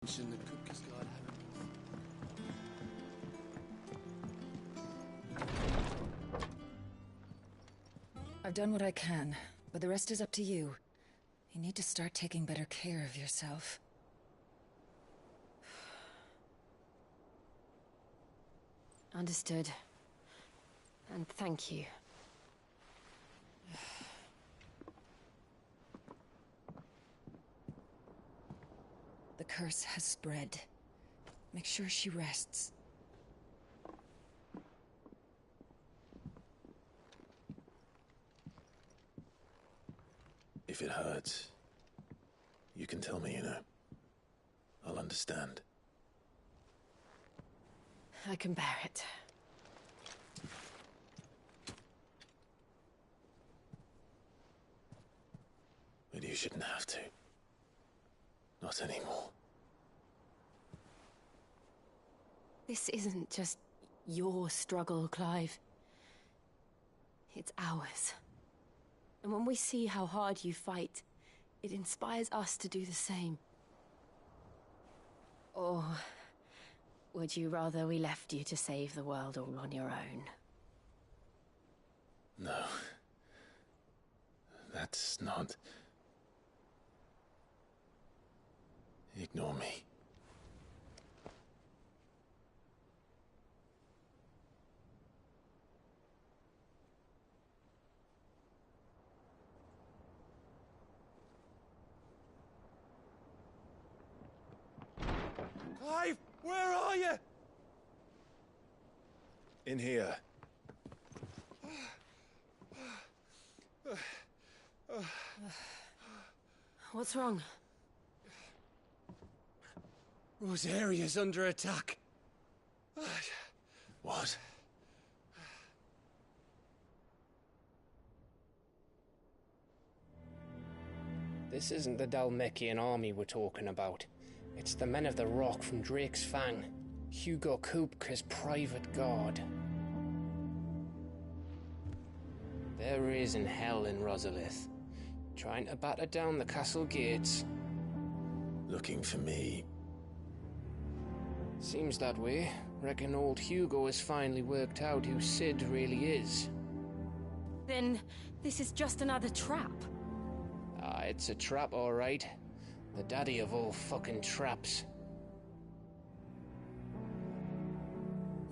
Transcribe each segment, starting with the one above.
The cook has got I've done what I can, but the rest is up to you. You need to start taking better care of yourself. Understood. And thank you. The curse has spread. Make sure she rests. If it hurts, you can tell me, you know. I'll understand. I can bear it. But you shouldn't have to. Not anymore. This isn't just your struggle, Clive. It's ours. And when we see how hard you fight, it inspires us to do the same. Or would you rather we left you to save the world all on your own? No. That's not... Ignore me. Clive, where are you? In here. What's wrong? Rosaria's under attack. What? This isn't the Dalmekian army we're talking about. It's the men of the Rock from Drake's Fang. Hugo Kupka's private guard. There is in hell in Rosalith, trying to batter down the castle gates. Looking for me. Seems that way. Reckon old Hugo has finally worked out who Sid really is. Then this is just another trap. Ah, it's a trap, all right. The daddy of all fucking traps.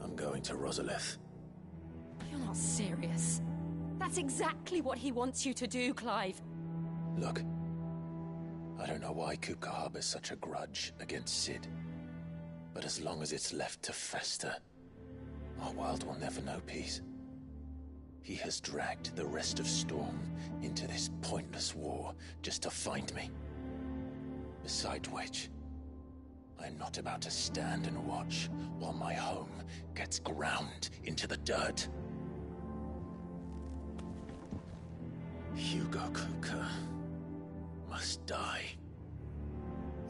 I'm going to Rosalith. You're not serious. That's exactly what he wants you to do, Clive. Look. I don't know why Kupka harbors such a grudge against Sid. But as long as it's left to fester, our world will never know peace. He has dragged the rest of Storm into this pointless war just to find me. Besides which, I'm not about to stand and watch while my home gets ground into the dirt. Hugo Kupka must die.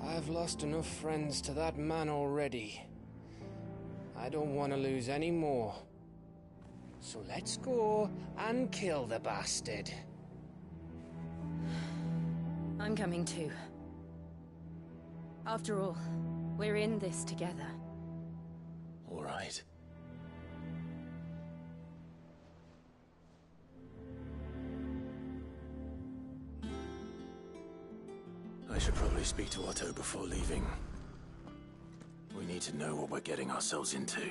I've lost enough friends to that man already. I don't want to lose any more. So let's go and kill the bastard. I'm coming too. After all, we're in this together. All right. I should probably speak to Otto before leaving. We need to know what we're getting ourselves into.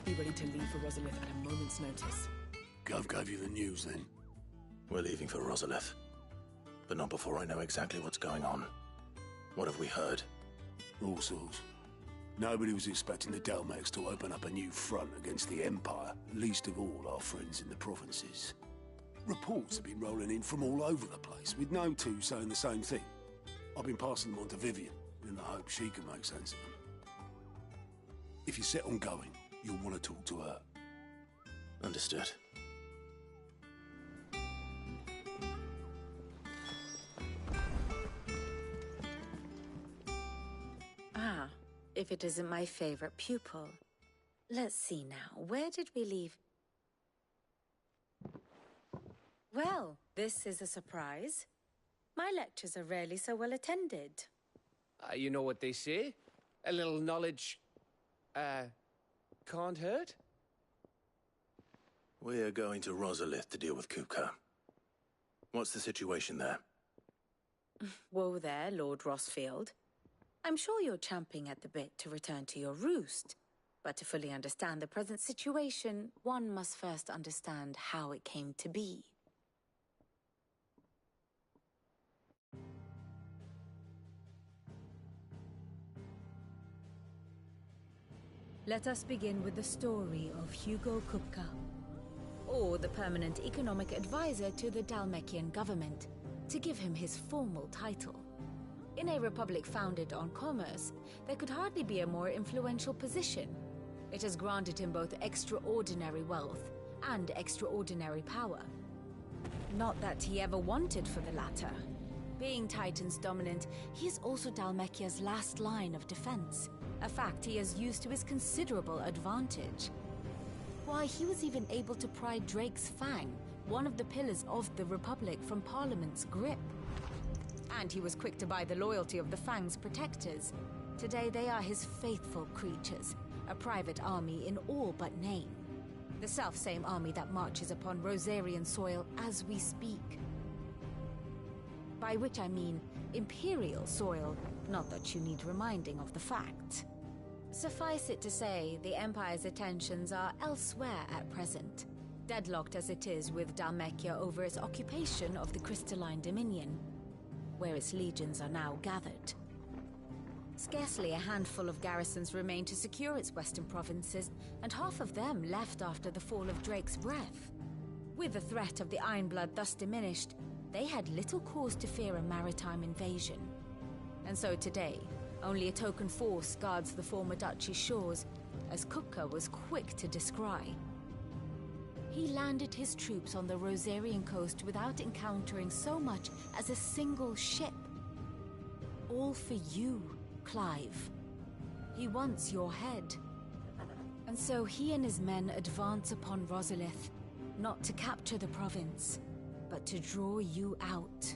Be ready to leave for Rosalith at a moment's notice. Gov gave you the news then? We're leaving for Rosalith. But not before I know exactly what's going on. What have we heard? All sorts. Nobody was expecting the Dalmeks to open up a new front against the Empire, least of all our friends in the provinces. Reports have been rolling in from all over the place, with no two saying the same thing. I've been passing them on to Vivian, in the hope she can make sense of them. If you're set on going, You'll want to talk to her. Understood. Ah, if it isn't my favorite pupil. Let's see now, where did we leave? Well, this is a surprise. My lectures are rarely so well attended. You know what they say? A little knowledge, can't hurt? We're going to Rosalith to deal with Kupka. What's the situation there? Whoa there, Lord Rossfield. I'm sure you're champing at the bit to return to your roost. But to fully understand the present situation, one must first understand how it came to be. Let us begin with the story of Hugo Kupka, or the permanent economic advisor to the Dhalmekian government, to give him his formal title. In a republic founded on commerce, there could hardly be a more influential position. It has granted him both extraordinary wealth and extraordinary power. Not that he ever wanted for the latter. Being Titan's dominant, he is also Dhalmekia's last line of defense, a fact he has used to his considerable advantage. Why, he was even able to pry Drake's Fang, one of the pillars of the Republic, from Parliament's grip. And he was quick to buy the loyalty of the Fang's protectors. Today they are his faithful creatures, a private army in all but name. The self-same army that marches upon Rosarian soil as we speak. By which I mean Imperial soil, not that you need reminding of the fact. Suffice it to say, the Empire's attentions are elsewhere at present, deadlocked as it is with Dhalmekia over its occupation of the Crystalline Dominion, where its legions are now gathered. Scarcely a handful of garrisons remain to secure its western provinces, and half of them left after the fall of Drake's Breath. With the threat of the Ironblood thus diminished, they had little cause to fear a maritime invasion. And so today, only a token force guards the former duchy's shores, as Kupka was quick to descry. He landed his troops on the Rosarian coast without encountering so much as a single ship. All for you, Clive. He wants your head. And so he and his men advance upon Rosalith, not to capture the province, but to draw you out.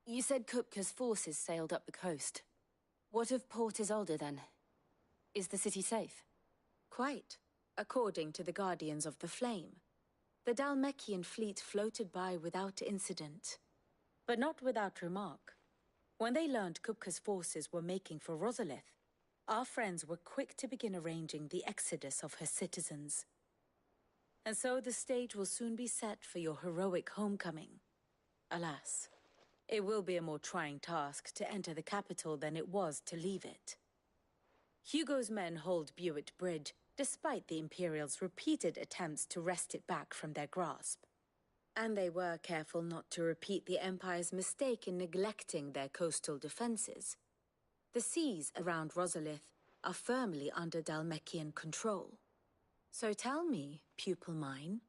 You said Kupka's forces sailed up the coast. What of Port Isolde, then? Is the city safe? Quite, according to the Guardians of the Flame. The Dhalmekian fleet floated by without incident, but not without remark. When they learned Kupka's forces were making for Rosalith, our friends were quick to begin arranging the exodus of her citizens. And so the stage will soon be set for your heroic homecoming. Alas, it will be a more trying task to enter the capital than it was to leave it. Hugo's men hold Buet Bridge, despite the Imperials' repeated attempts to wrest it back from their grasp. And they were careful not to repeat the Empire's mistake in neglecting their coastal defenses. The seas around Rosalith are firmly under Dhalmekian control. So tell me, pupil mine,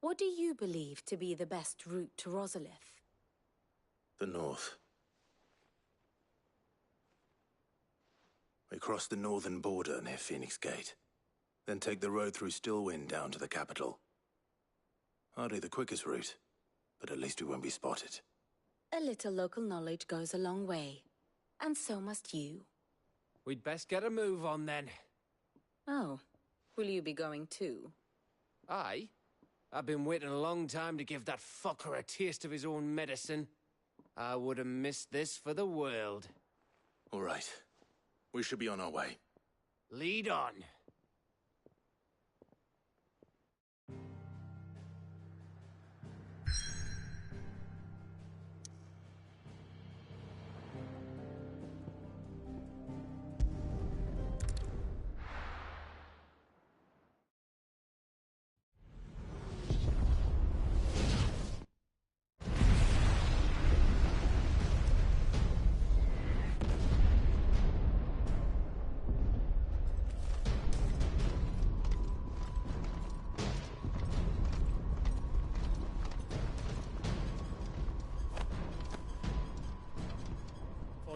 what do you believe to be the best route to Rosalith? The north. We cross the northern border near Phoenix Gate, then take the road through Stillwind down to the capital. Hardly the quickest route, but at least we won't be spotted. A little local knowledge goes a long way, and so must you. We'd best get a move on then. Oh, will you be going too? Aye. I've been waiting a long time to give that fucker a taste of his own medicine. I would have missed this for the world. All right. We should be on our way. Lead on.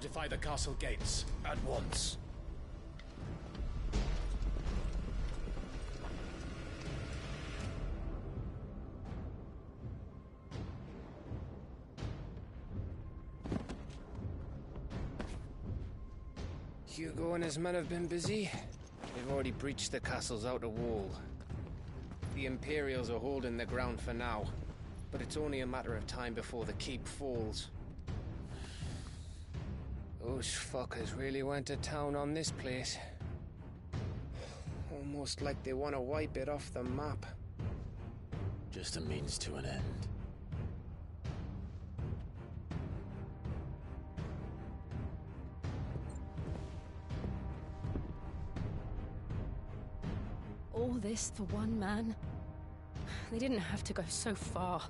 fortify the castle gates at once. Hugo and his men have been busy. They've already breached the castle's outer wall. The Imperials are holding the ground for now, but it's only a matter of time before the keep falls. Those fuckers really went to town on this place. Almost like they want to wipe it off the map. Just a means to an end. All this for one man? They didn't have to go so far.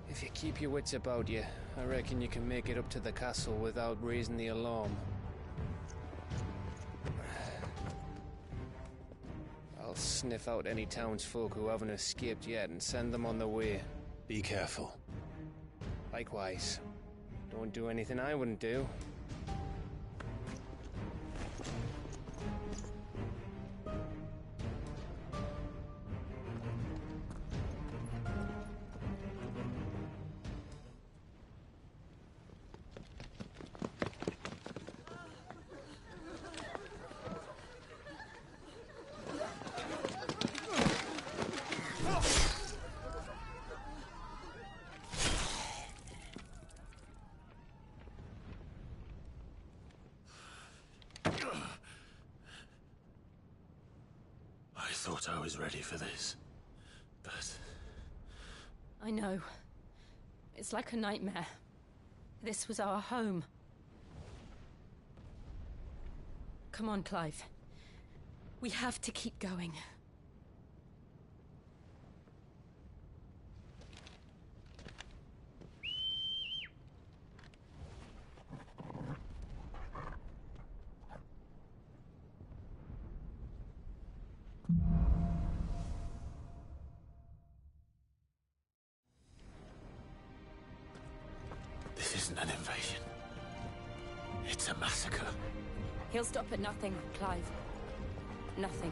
If you keep your wits about you, I reckon you can make it up to the castle without raising the alarm. I'll sniff out any townsfolk who haven't escaped yet and send them on their way. Be careful. Likewise. Don't do anything I wouldn't do. I thought I was ready for this, but... I know. It's like a nightmare. This was our home. Come on, Clive. We have to keep going. This isn't an invasion. It's a massacre. He'll stop at nothing, Clive. Nothing.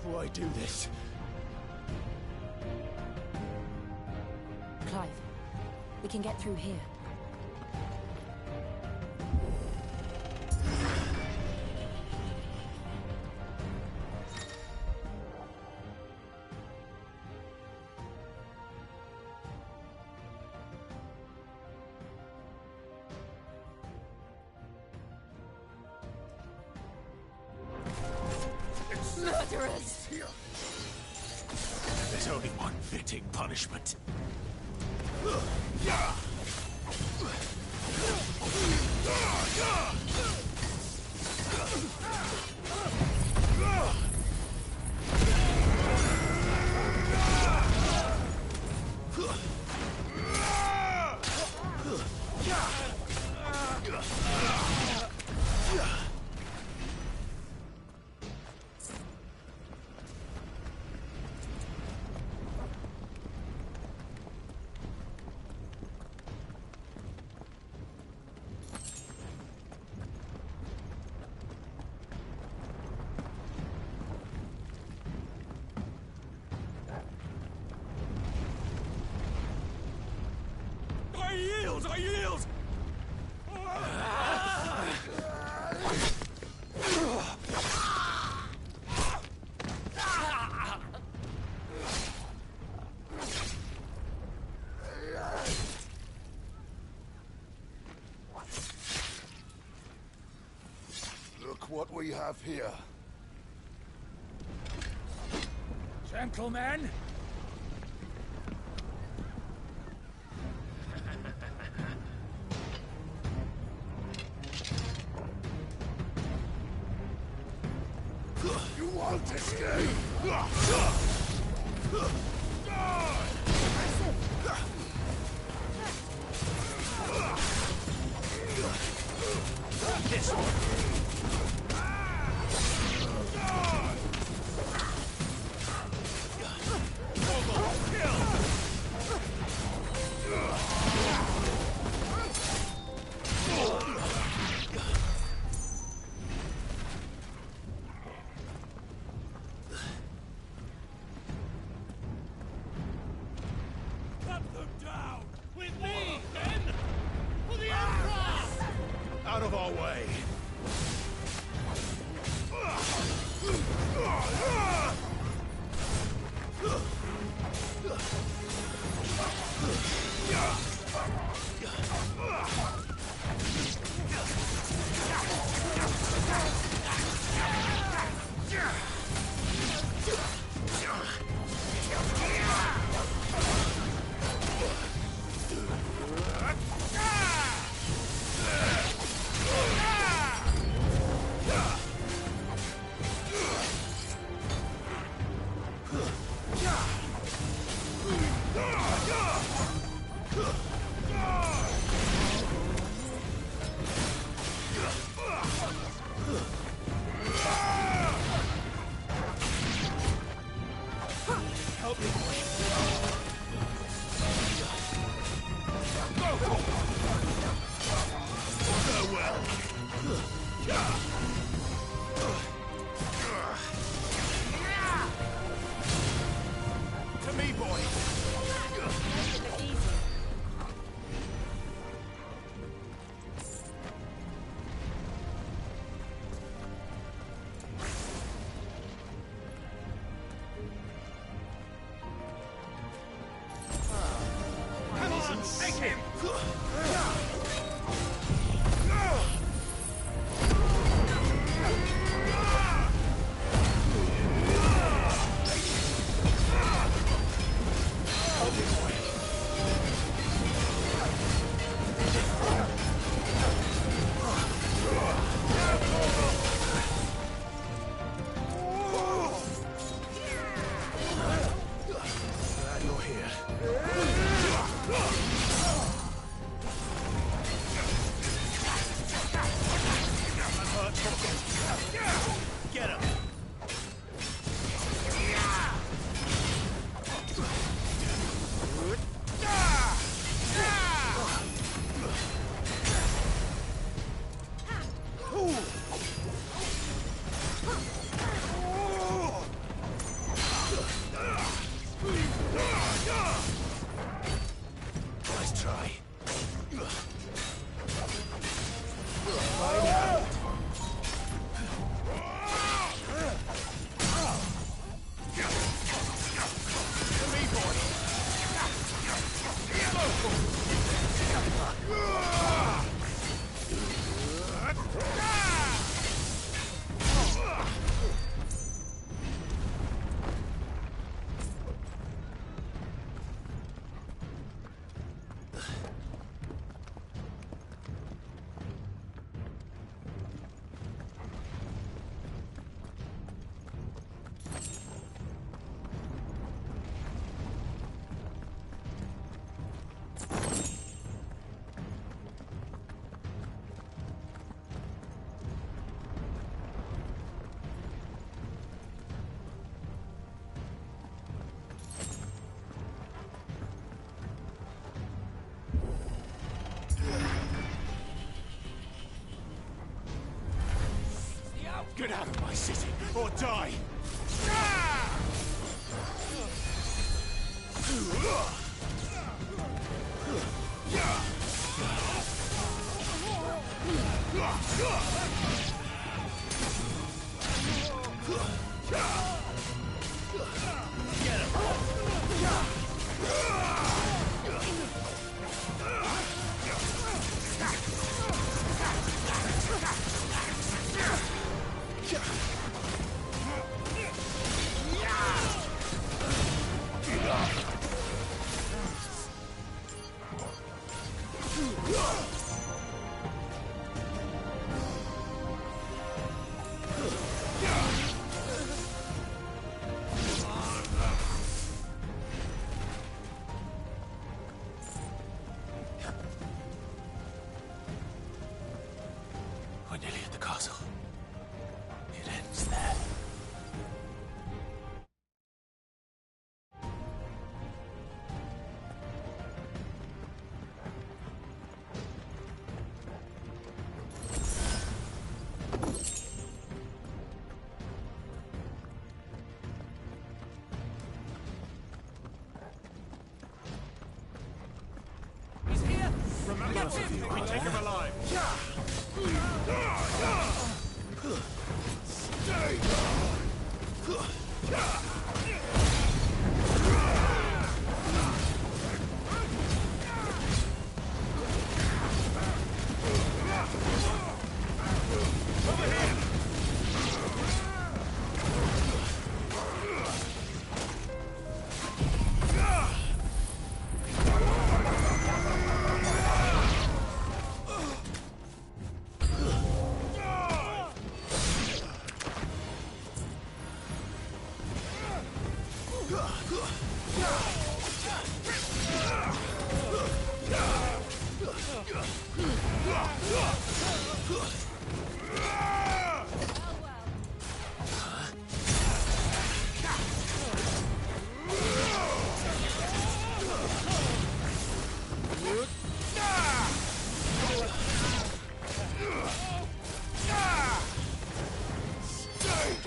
Why do this? Clive, we can get through here. Murderers! There's only one fitting punishment. I yield! Look what we have here. Gentlemen! You won't escape! This one. Out of our way! To me, boy! Come on, take him! Glad you're here. Get him! Nice try. Get out of my city, or die! He's here! Remember, we take him alive! Stay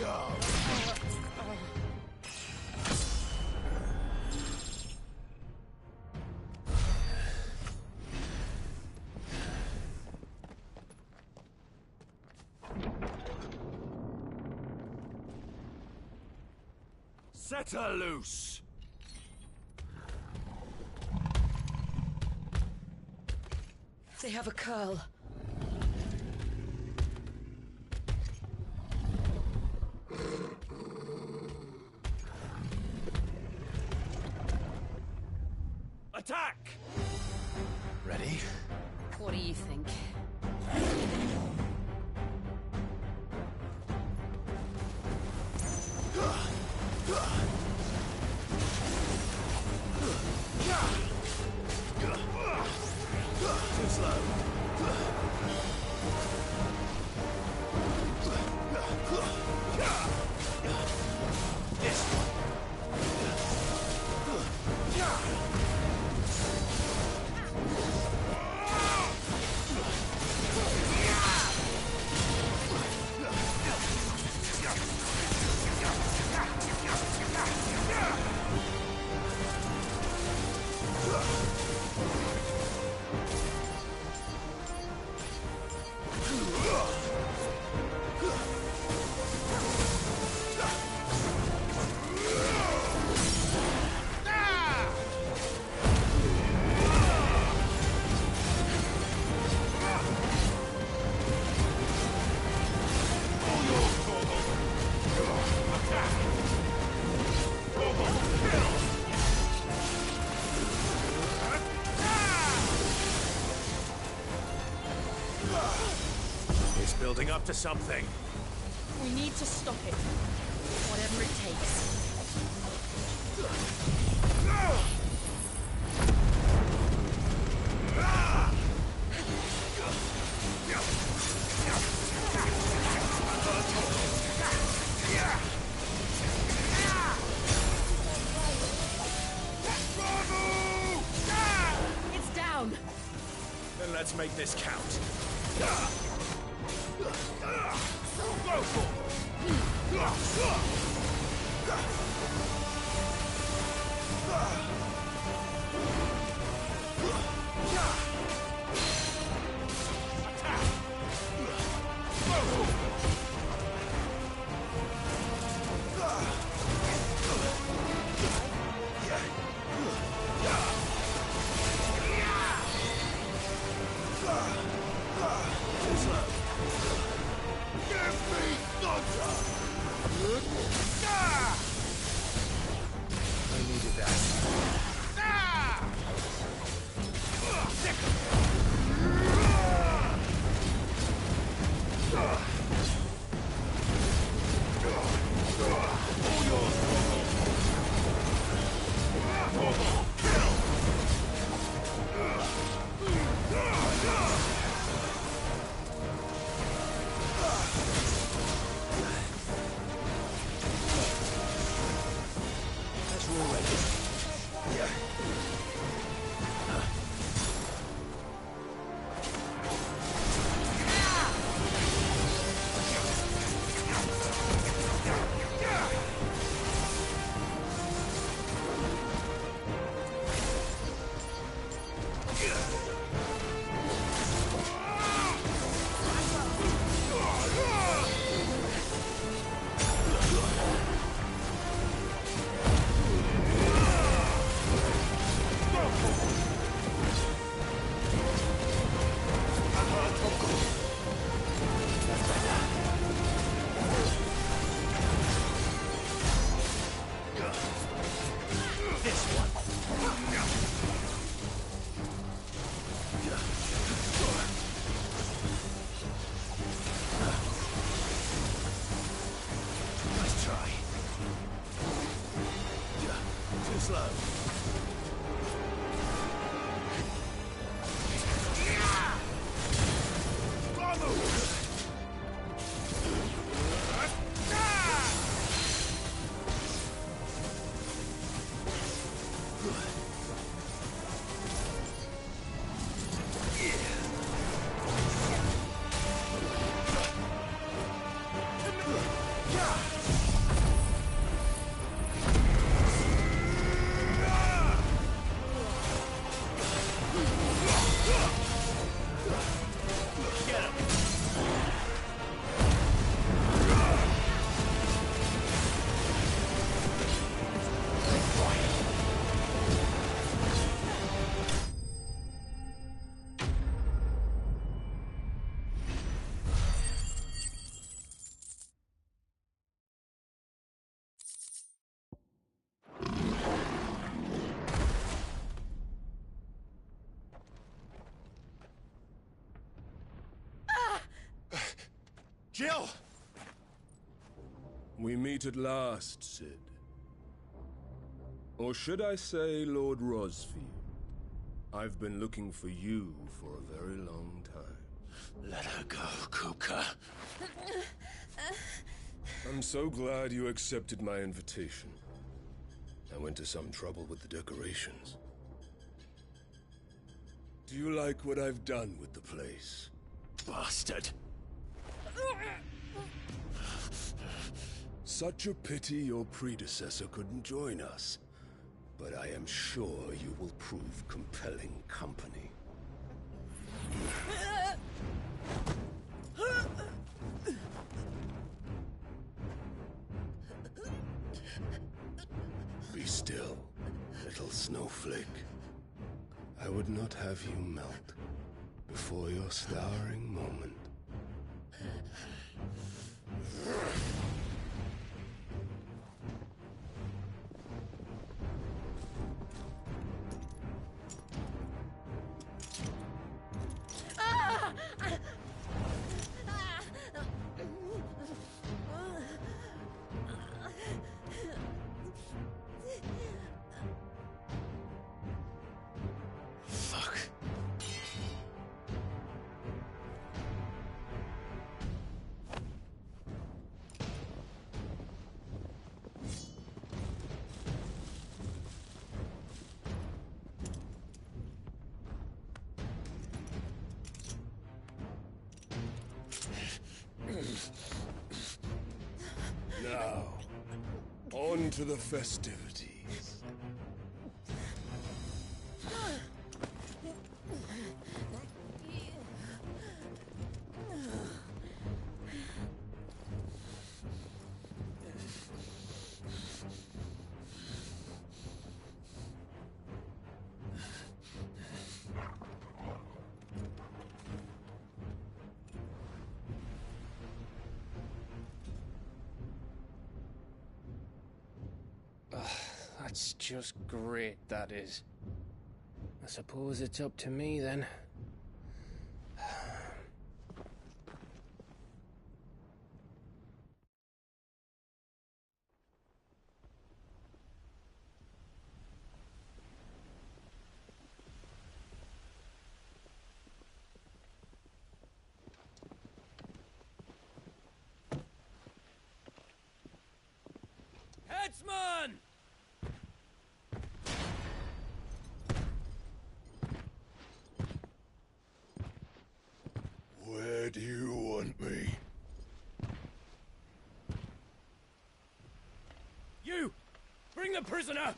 down! Set her loose! They have a curl. Attack! Ready? What do you think? Too slow. It's building up to something. We need to stop it. Whatever it takes. It's down. Then let's make this count. I needed that. Jill! We meet at last, Sid. Or should I say, Lord Rosfield? I've been looking for you for a very long time. Let her go, Kupka. I'm so glad you accepted my invitation. I went to some trouble with the decorations. Do you like what I've done with the place? Bastard. Such a pity your predecessor couldn't join us. But I am sure you will prove compelling company. Be still, little snowflake. I would not have you melt before your starring moment. Fuck. Now, on to the festivities. That's just great, that is. I suppose it's up to me, then. Headsman! Where do you want me? You! Bring the prisoner!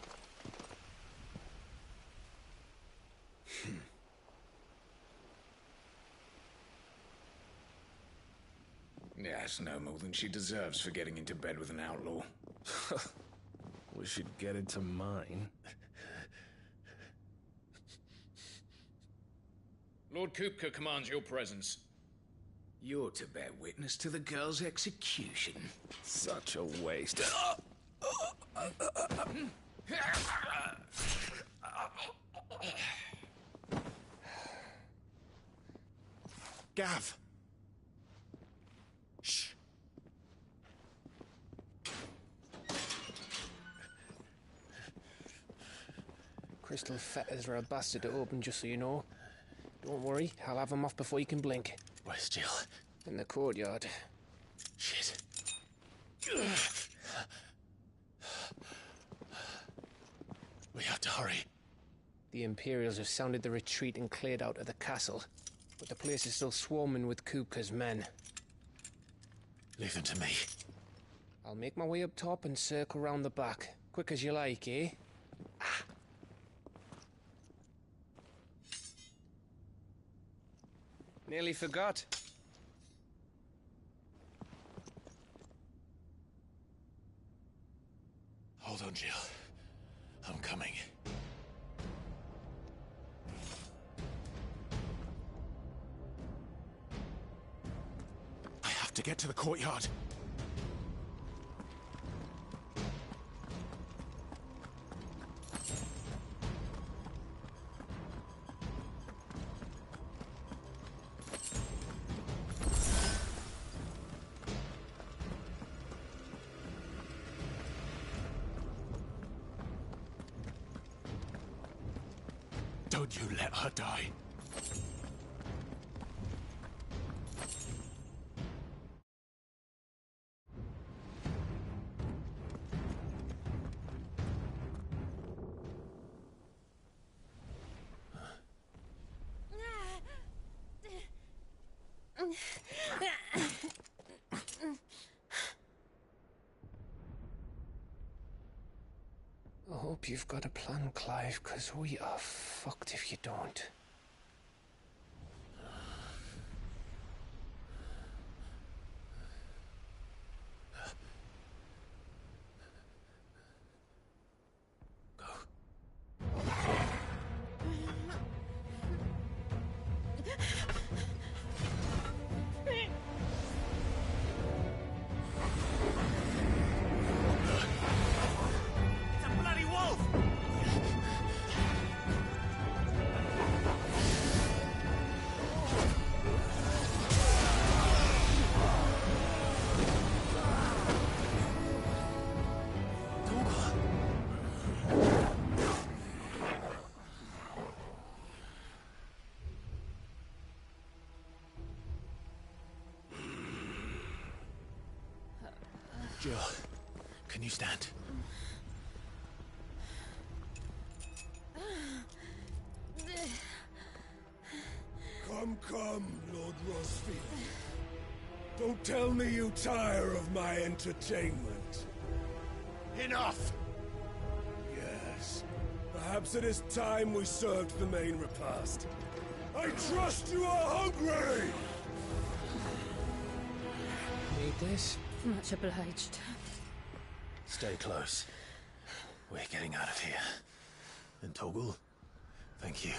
Yes, no more than she deserves for getting into bed with an outlaw. We should get into mine. Lord Kupka commands your presence. You're to bear witness to the girl's execution. Such a waste. Gav! Shh. Crystal fetters are a bastard to open, just so you know. Don't worry, I'll have them off before you can blink. Where's Jill? In the courtyard. Shit. We have to hurry. The Imperials have sounded the retreat and cleared out of the castle, but the place is still swarming with Kupka's men. Leave them to me. I'll make my way up top and circle round the back. Quick as you like, eh? Ah. Nearly forgot. Hold on, Jill. I'm coming. I have to get to the courtyard. Don't you let her die. I hope you've got a plan, Clive, because we are fucked if you don't. Jill, can you stand? Come, Lord Rosfield. Don't tell me you tire of my entertainment. Enough! Yes. Perhaps it is time we served the main repast. I trust you are hungry! Need this? Much obliged. Stay close. We're getting out of here. And Toggle, thank you.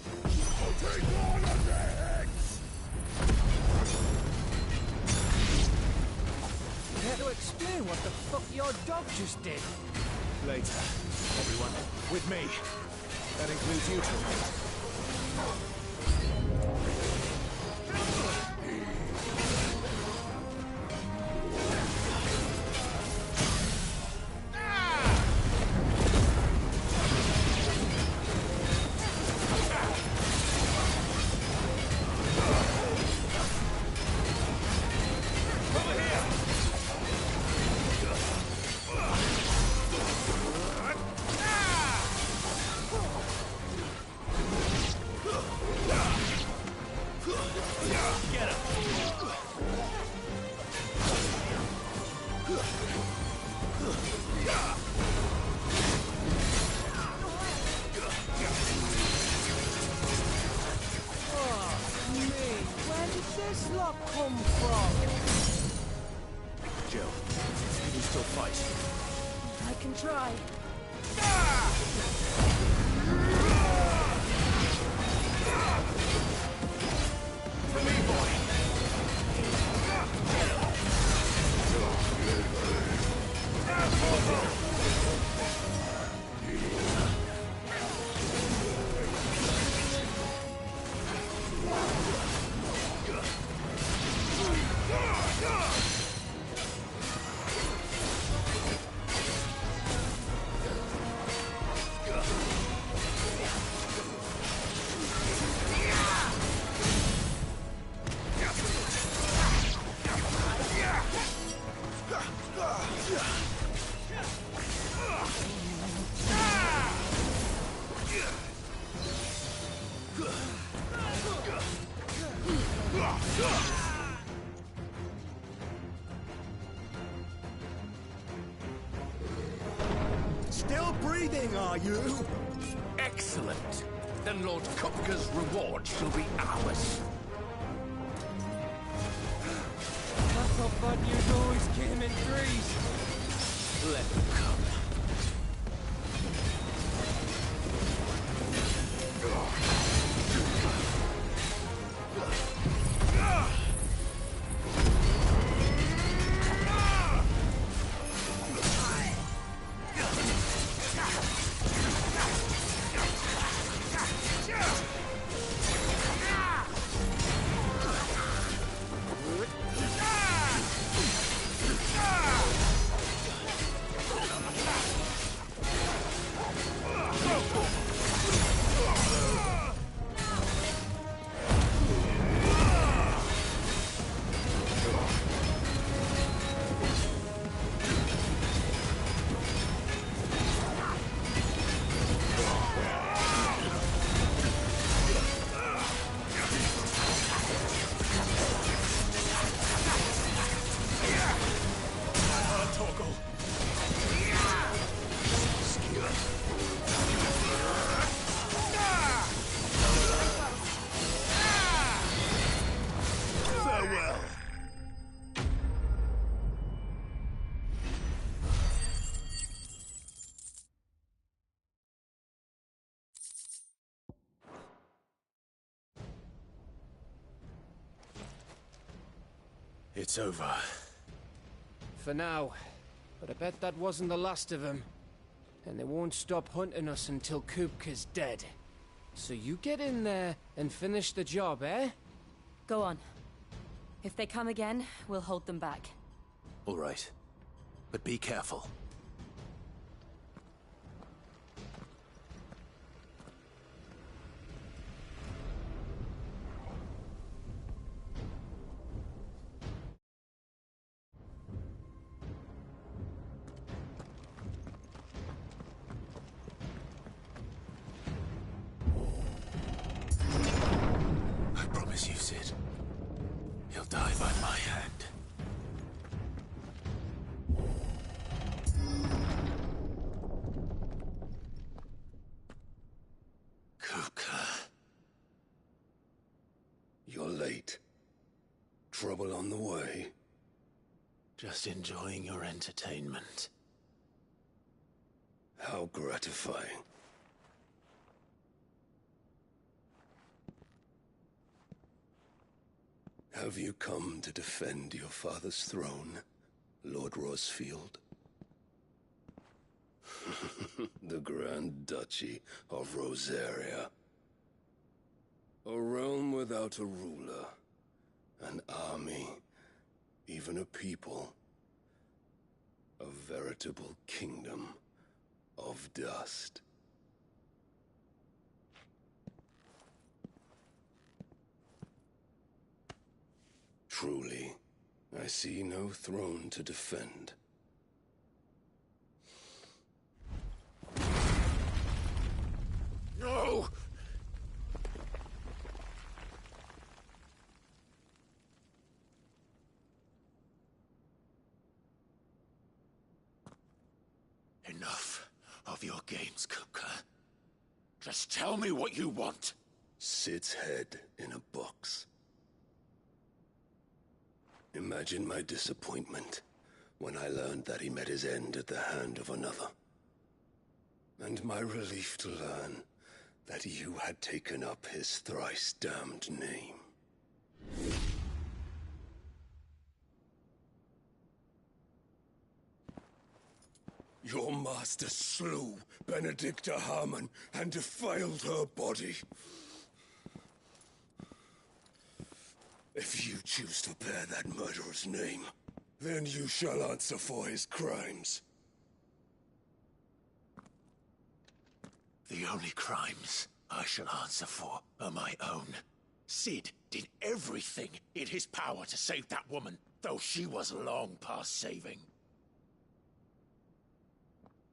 I'll take one of their heads! Care to explain what the fuck your dog just did? Later, everyone. With me. That includes you two. Still breathing, are you? Excellent. Then Lord Kupka's reward shall be ours. I thought bad news always came in threes. Let them come. It's over. For now. But I bet that wasn't the last of them. And they won't stop hunting us until Kupka's dead. So you get in there and finish the job, eh? Go on. If they come again, we'll hold them back. All right. But be careful. I promise you, Sid. He'll die by my hand. Kupka. You're late. Trouble on the way? Just enjoying your entertainment. How gratifying. Have you come to defend your father's throne, Lord Rosfield? The Grand Duchy of Rosaria. A realm without a ruler, an army, even a people. A veritable kingdom of dust. Truly, I see no throne to defend. No! Enough of your games, Kupka. Just tell me what you want. Sid's head in a box. Imagine my disappointment when I learned that he met his end at the hand of another. And my relief to learn that you had taken up his thrice-damned name. Your master slew Benedicta Harmon and defiled her body. If you choose to bear that murderer's name, then you shall answer for his crimes. The only crimes I shall answer for are my own. Sid did everything in his power to save that woman, though she was long past saving.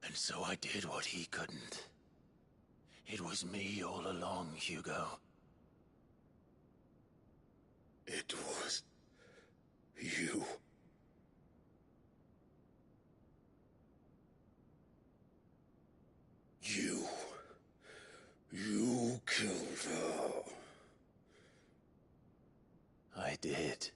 And so I did what he couldn't. It was me all along, Hugo. It was you. did.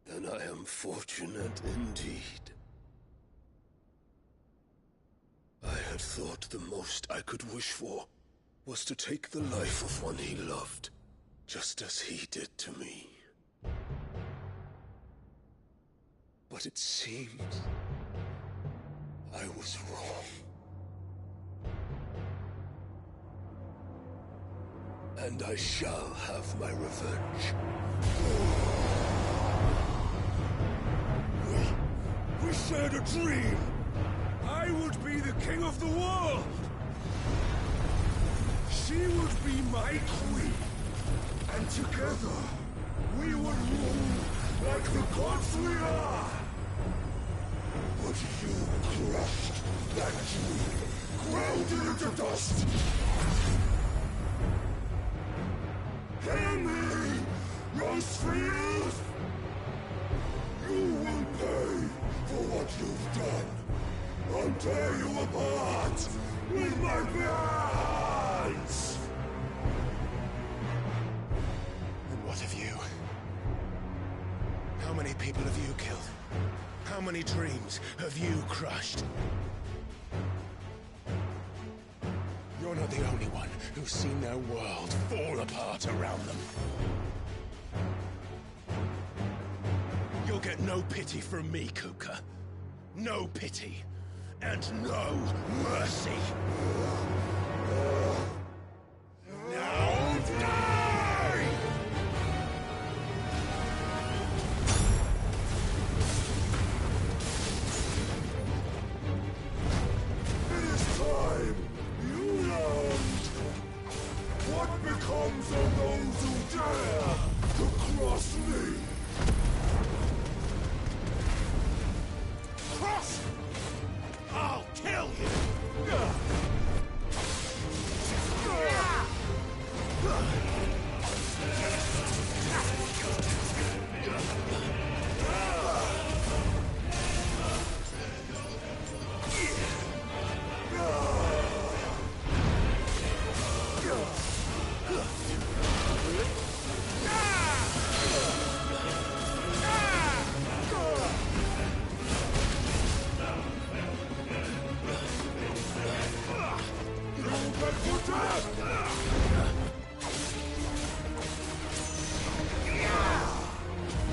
Then I am fortunate indeed. I had thought the most I could wish for was to take the life of one he loved, just as he did to me. But it seems I was wrong. And I shall have my revenge. We shared a dream! I would be the king of the world! She would be my queen! And together, we would rule like the gods we are! But you crushed that dream, ground it into dust! Hear me, Rosefield! You will pay for what you've done! I'll tear you apart with my bare hands! And what have you? How many people have you killed? How many dreams have you crushed? You're not the only one who's seen their world fall apart around them. You'll get no pity from me, Kupka. No pity. And no mercy. Now die! It is time you learned what becomes of those who dare to cross me. Cross! I'll kill you!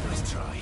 Let's try.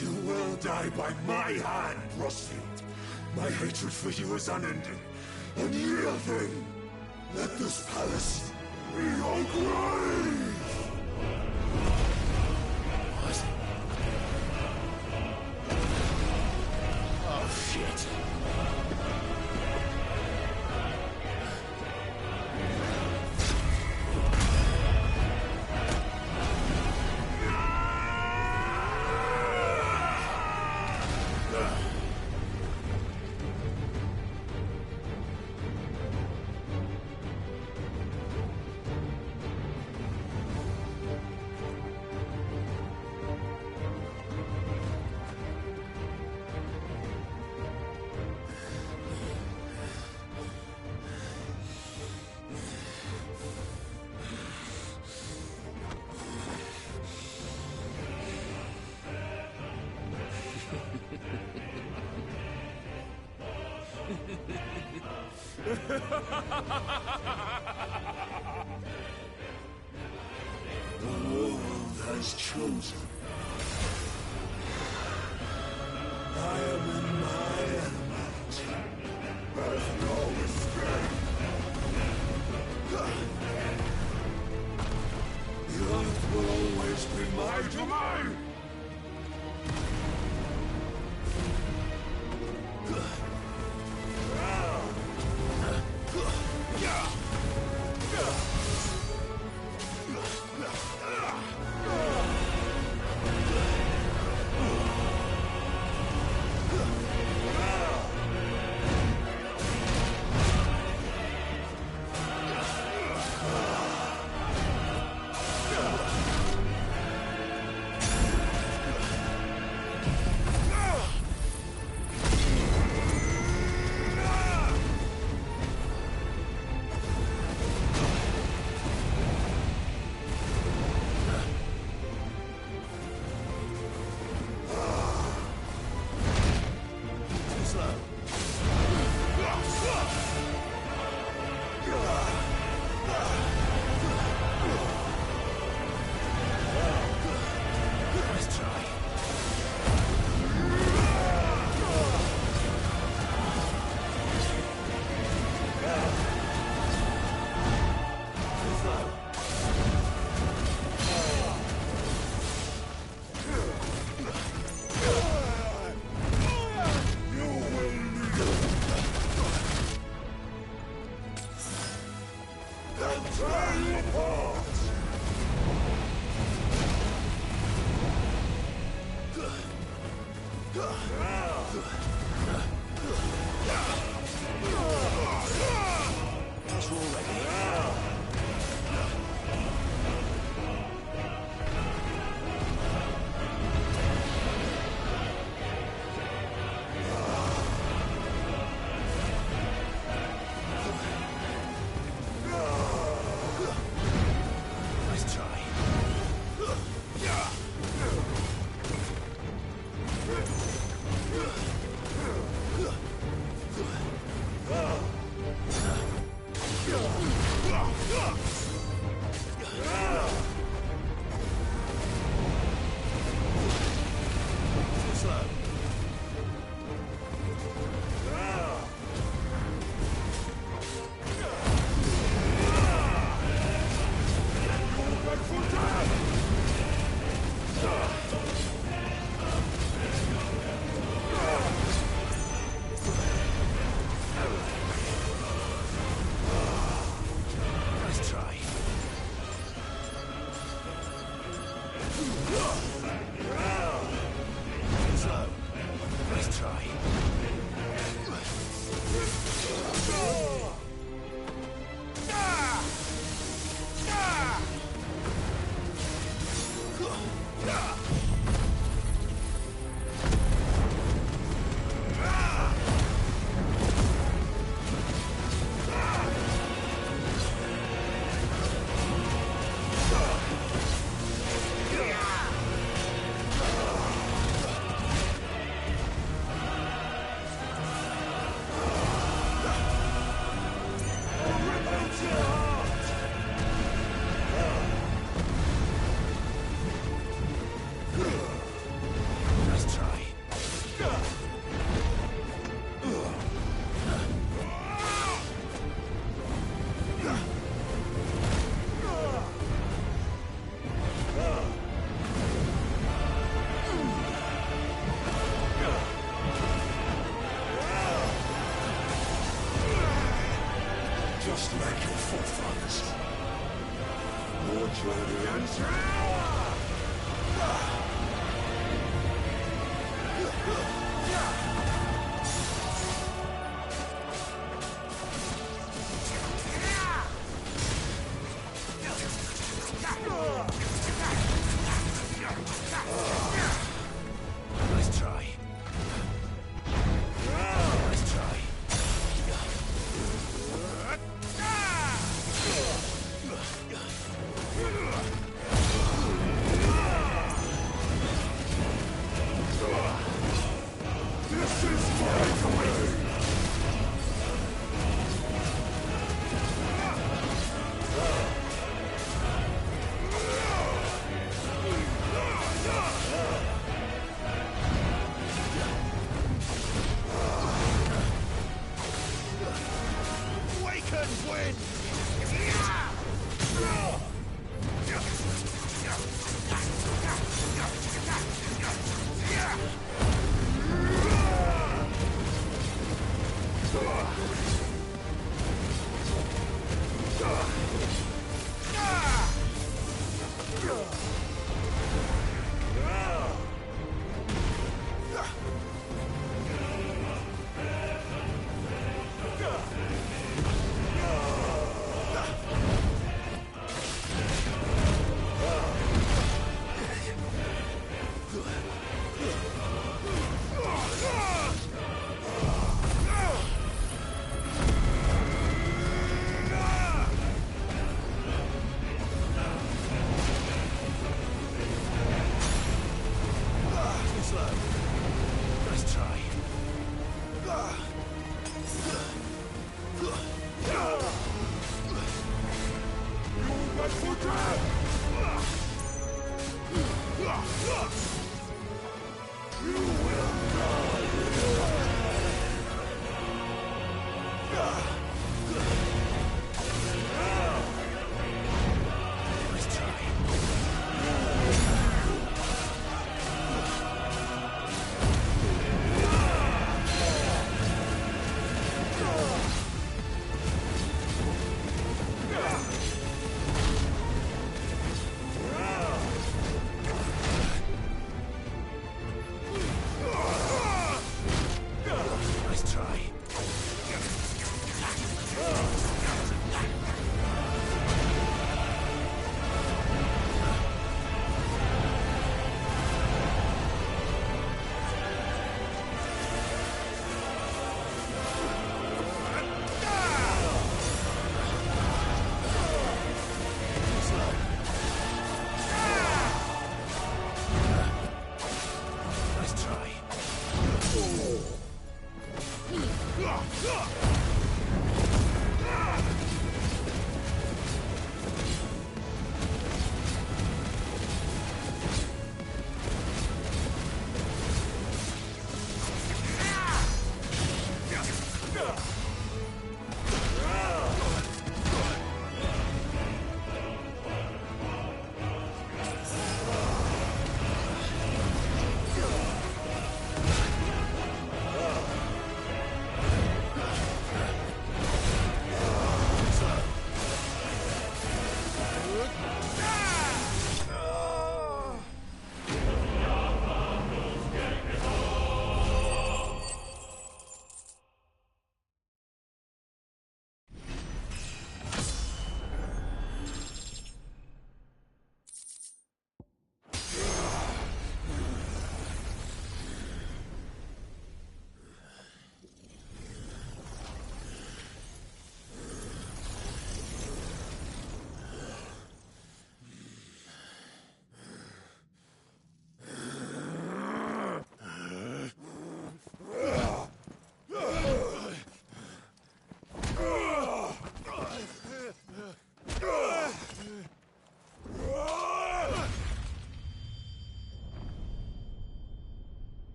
You will die by my hand, Rosefield. My hatred for you is unending, unyielding. Let this palace be your grave! What? Oh, shit. The world has chosen. I am in my element. There's no escape. The earth will always be my domain.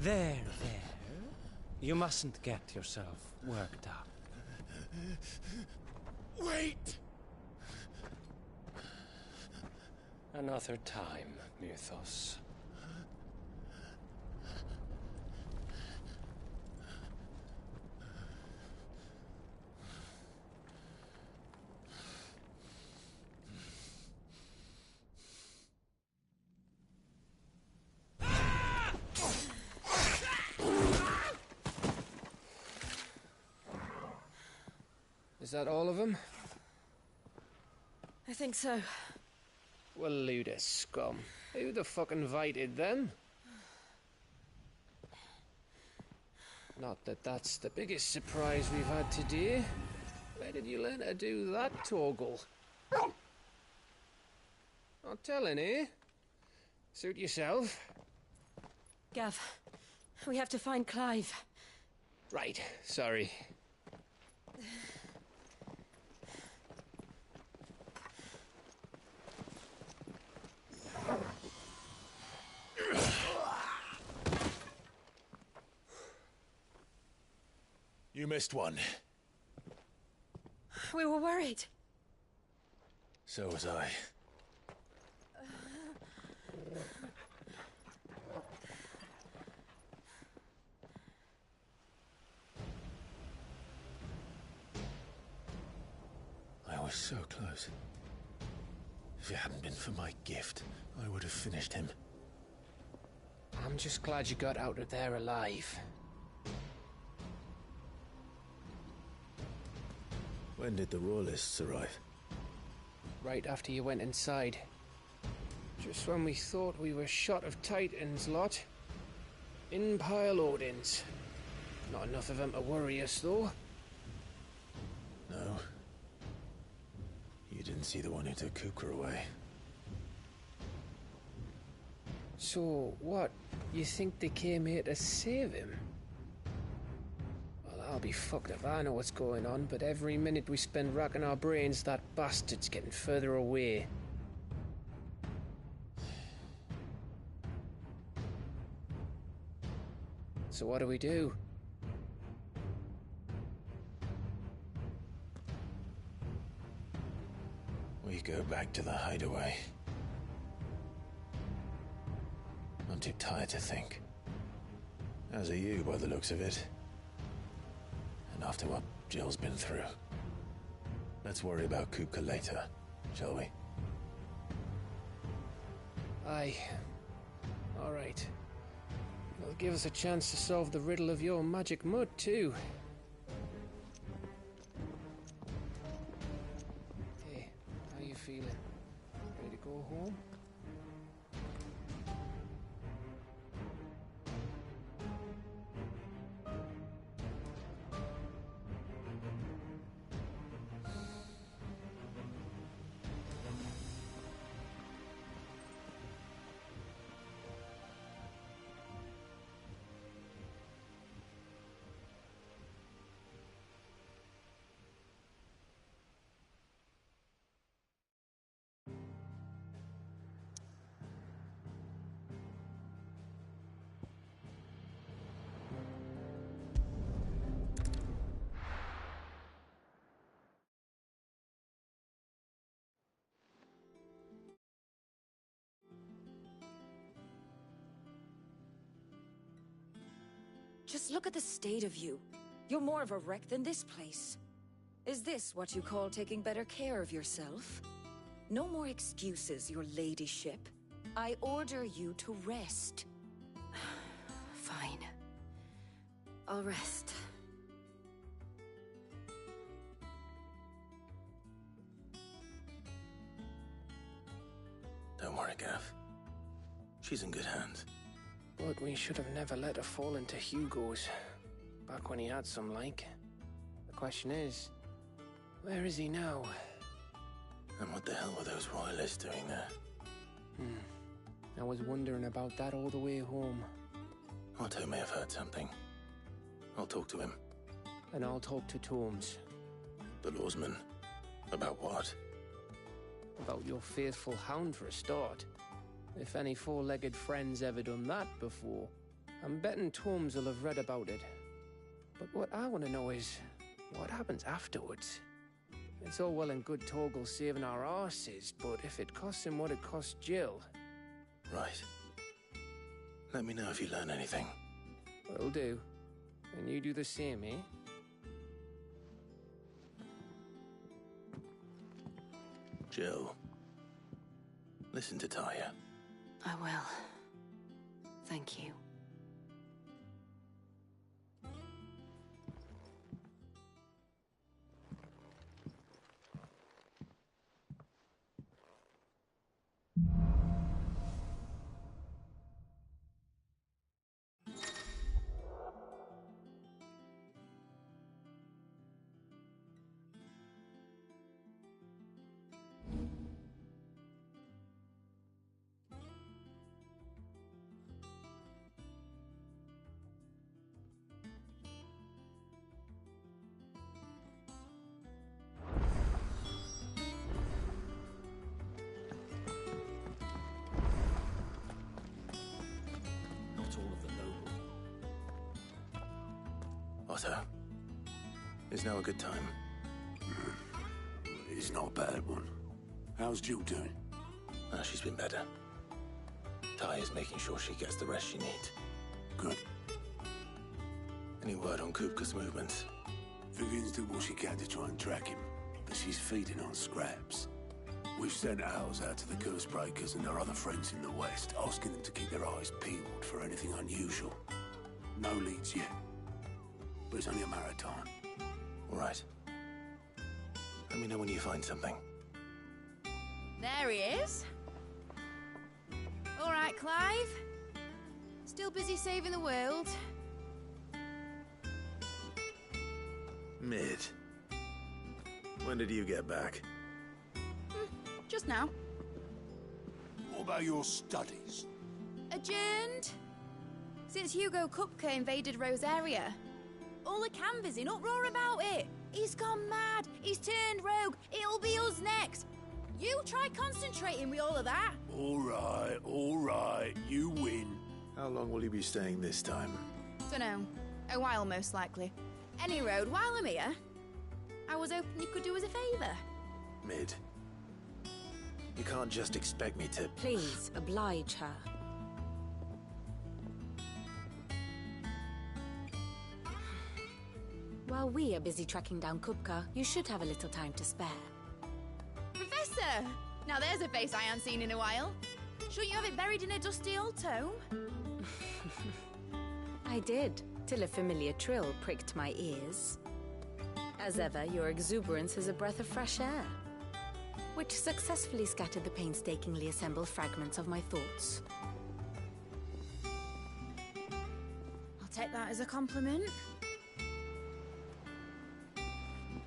There. You mustn't get yourself worked up. Wait! Another time, Mythos. Is that all of them? I think so. Well, load of scum. Who the fuck invited them? Not that that's the biggest surprise we've had today. Where did you learn to do that, Torgal? Not telling, eh? Suit yourself. Gav, we have to find Clive. Right, sorry. You missed one. We were worried. So was I. I was so close. If it hadn't been for my gift, I would have finished him. I'm just glad you got out of there alive. When did the Royalists arrive? Right after you went inside. Just when we thought we were shot of Titans, lot. In pile Odins. Not enough of them to worry us, though. No. You didn't see the one who took Kupka away. So, what? You think they came here to save him? Well, I'll be fucked if I know what's going on, but every minute we spend racking our brains, that bastard's getting further away. So what do? We go back to the hideaway. I'm too tired to think. As are you, by the looks of it. And after what Jill's been through. Let's worry about Kupka later, shall we? Aye. All right. It'll give us a chance to solve the riddle of your magic mud, too. Hey, how you feeling? Ready to go home? Just look at the state of you. You're more of a wreck than this place. Is this what you call taking better care of yourself? No more excuses, your ladyship. I order you to rest. Fine. I'll rest. Don't worry, Gav. She's in good hands. But we should have never let her fall into Hugo's. Back when he had some like. The question is, where is he now? And what the hell were those royalists doing there? I was wondering about that all the way home. Otto may have heard something. I'll talk to him. And I'll talk to Tomes. The lawsman. About what? About your faithful hound for a start. If any four-legged friend's ever done that before. I'm betting Tomes will have read about it. But what I want to know is, what happens afterwards? It's all well and good Torgal saving our arses, but if it costs him what it cost Jill... Right. Let me know if you learn anything. Will do. And you do the same, eh? Jill, listen to Taya. I will. Thank you. Otto, is now a good time? It's not a bad one. How's Jill doing? She's been better. Taya's making sure she gets the rest she needs. Good. Any word on Kupka's movements? Vivian's doing what she can to try and track him, but she's feeding on scraps. We've sent ours out to the Cursebreakers and our other friends in the West, asking them to keep their eyes peeled for anything unusual. No leads yet, but it's only a matter of time. All right. Let me know when you find something. There he is. All right, Clive. Still busy saving the world. Mid. When did you get back? Just now. What about your studies? Adjourned. Since Hugo Kupka invaded Rosaria. All the canvas in uproar about it. He's gone mad. He's turned rogue. It'll be us next. You try concentrating with all of that. All right. You win. How long will you be staying this time? Dunno. A while, most likely. Any road, while I'm here, I was hoping you could do us a favour. Mid. You can't just expect me to... Please, oblige her. While we are busy tracking down Kupka, you should have a little time to spare. Professor! Now there's a face I haven't seen in a while. Shouldn't you have it buried in a dusty old tome? I did, till a familiar trill pricked my ears. As ever, your exuberance is a breath of fresh air, which successfully scattered the painstakingly assembled fragments of my thoughts. I'll take that as a compliment.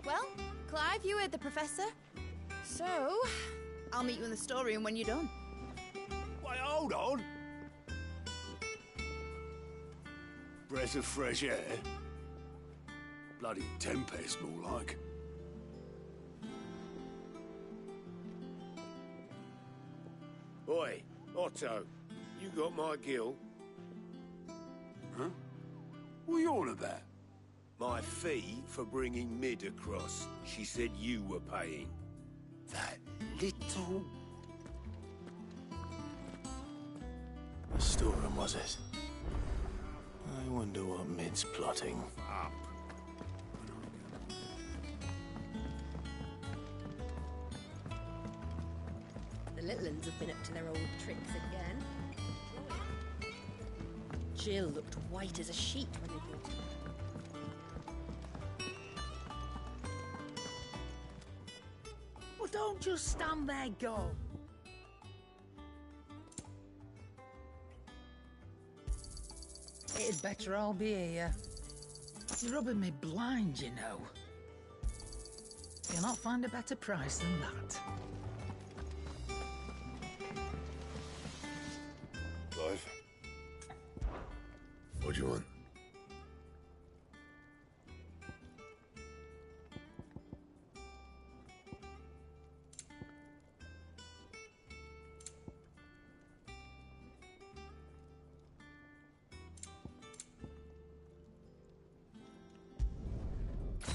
Well, Clive, you heard the Professor. So, I'll meet you in the storeroom when you're done. Wait, hold on. Breath of fresh air? Bloody tempest, more like. Oi, Otto, you got my gill? Huh? What are you on about? My fee for bringing Mid across. She said you were paying. That little... The storeroom, was it? I wonder what Mid's plotting. Up. The little uns have been up to their old tricks again. Jill looked white as a sheet when they brought her. Well, don't just stand there, go. It'd better all be here. You're rubbing me blind, you know. You'll not find a better price than that. Clive? What do you want?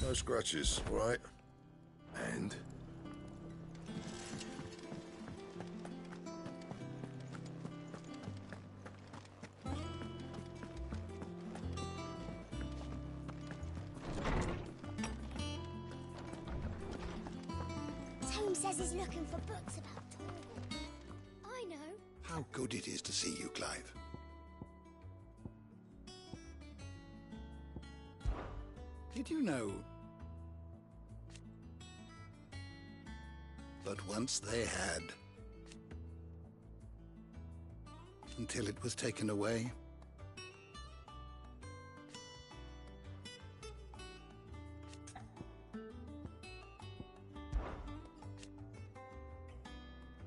No scratches, right? And? Tome says he's looking for books about Torval. I know. How good it is to see you, Clive. Did you know that once they had, until it was taken away?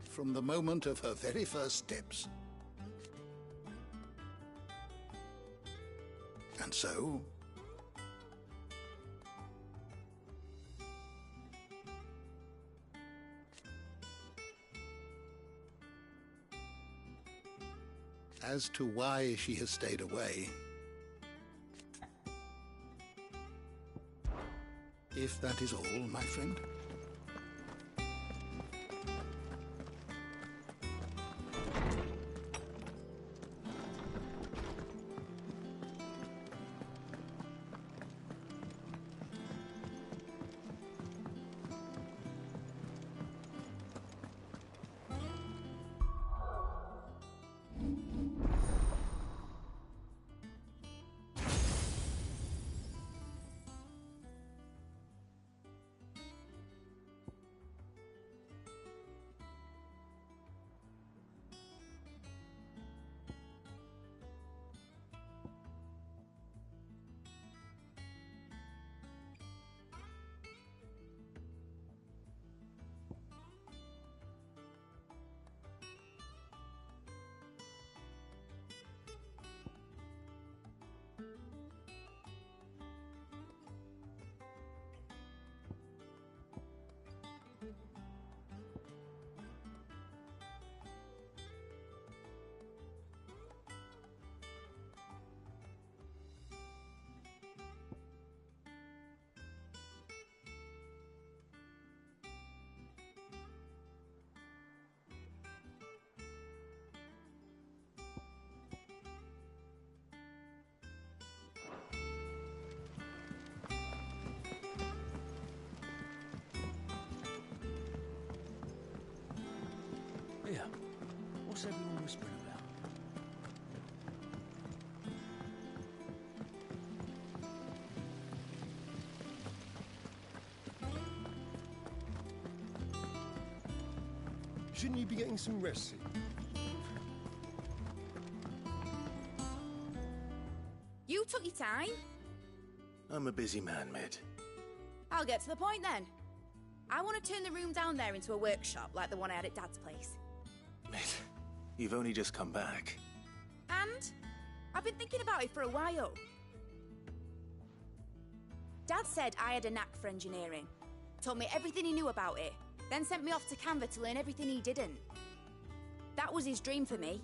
From the moment of her very first steps. And so, as to why she has stayed away, if that is all, my friend. Here, what's everyone whispering about? Shouldn't you be getting some rest, Sid? You took your time. I'm a busy man, Mid. I'll get to the point then. I want to turn the room down there into a workshop like the one I had at Dad's place. Mid, you've only just come back. And I've been thinking about it for a while. Dad said I had a knack for engineering, told me everything he knew about it, then sent me off to Canva to learn everything he didn't. That was his dream for me,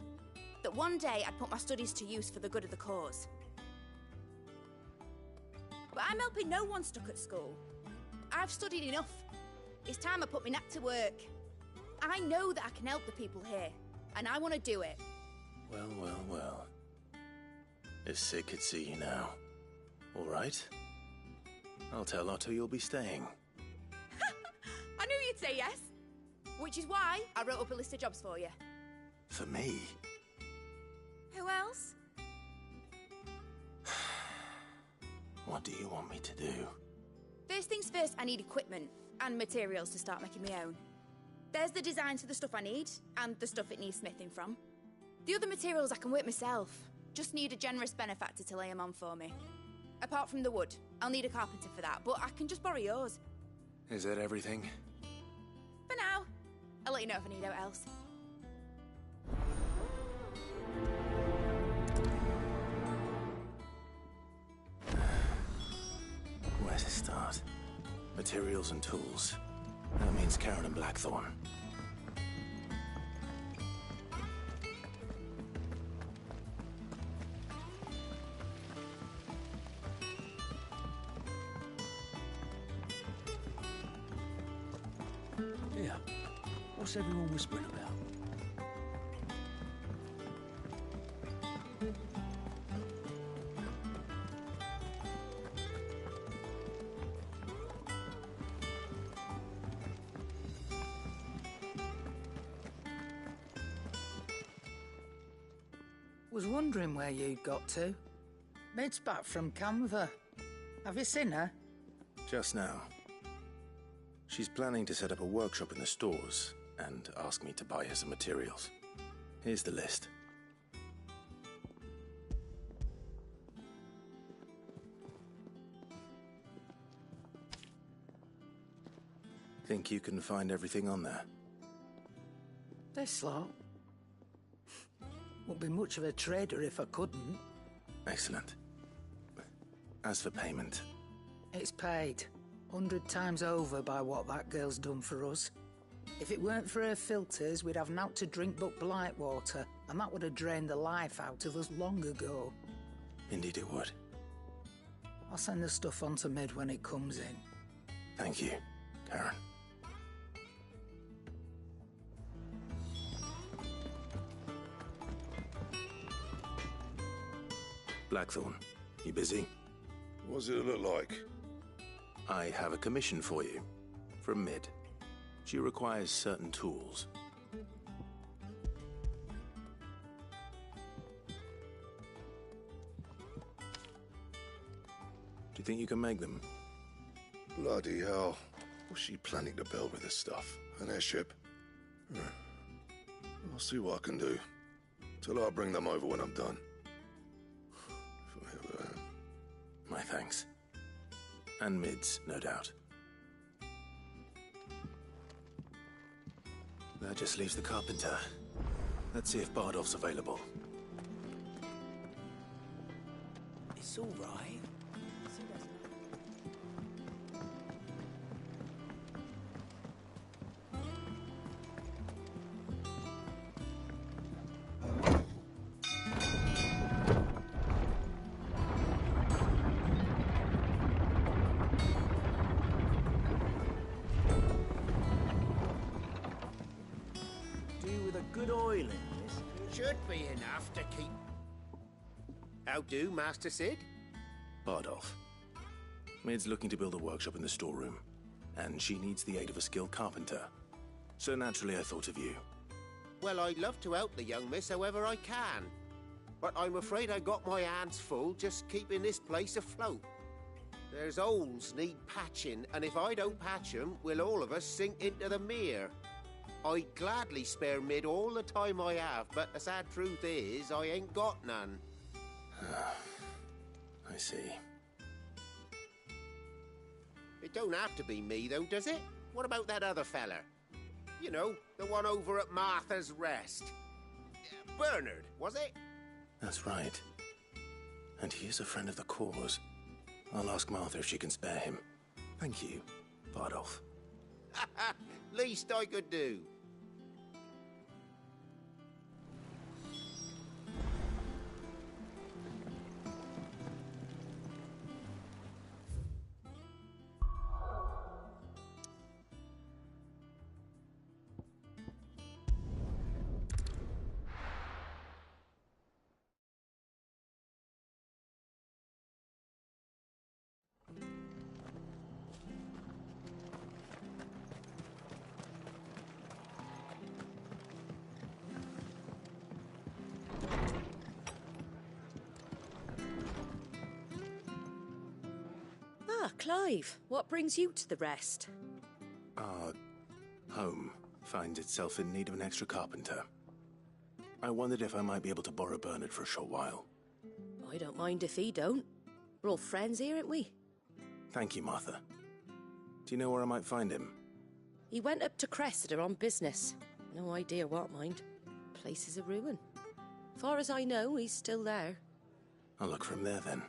that one day I'd put my studies to use for the good of the cause. But I'm helping no one stuck at school. I've studied enough. It's time I put my knack to work. I know that I can help the people here, and I want to do it. Well, well, well. If Sid could see you now. All right. I'll tell Otto you'll be staying. I knew you'd say yes. Which is why I wrote up a list of jobs for you. For me? Who else? What do you want me to do? First things first, I need equipment and materials to start making my own. There's the designs for the stuff I need, and the stuff it needs smithing from. The other materials I can work myself. Just need a generous benefactor to lay them on for me. Apart from the wood, I'll need a carpenter for that, but I can just borrow yours. Is that everything? For now. I'll let you know if I need out else. Where to start? Materials and tools. That means Karen and Blackthorn. Yeah. What's everyone whispering about? Was wondering where you'd got to. Mid's back from Canva. Have you seen her? Just now. She's planning to set up a workshop in the stores and ask me to buy her some materials. Here's the list. Think you can find everything on there? This lot. Wouldn't be much of a trader if I couldn't. Excellent. As for payment... It's paid. 100 times over by what that girl's done for us. If it weren't for her filters, we'd have naught to drink but blight water, and that would have drained the life out of us long ago. Indeed it would. I'll send the stuff on to Mid when it comes in. Thank you, Karen. Blackthorn, you busy? What's it look like? I have a commission for you. From Mid. She requires certain tools. Do you think you can make them? Bloody hell. What's she planning to build with this stuff? An airship? I'll see what I can do. Till I bring them over when I'm done. My thanks. And Mid's, no doubt. That just leaves the carpenter. Let's see if Bardolph's available. It's all right. Good oil in this. Should be enough to keep... How do, Master Sid? Bardolph. Mid's looking to build a workshop in the storeroom, and she needs the aid of a skilled carpenter. So naturally I thought of you. Well, I'd love to help the young miss however I can. But I'm afraid I got my hands full just keeping this place afloat. There's holes need patching, and if I don't patch them, we'll all of us sink into the mere. I'd gladly spare Mid all the time I have, but the sad truth is, I ain't got none. I see. It don't have to be me, though, does it? What about that other fella? You know, the one over at Martha's Rest. Bernard, was it? That's right. And he is a friend of the cause. I'll ask Martha if she can spare him. Thank you, Bardolph. Least I could do. Ah, Clive, what brings you to the Rest? Our home finds itself in need of an extra carpenter. I wondered if I might be able to borrow Bernard for a short while. I don't mind if he don't. We're all friends here, aren't we? Thank you, Martha. Do you know where I might find him? He went up to Cressida on business. No idea what, mind. Place is a ruin. Far as I know, he's still there. I'll look for him there, then.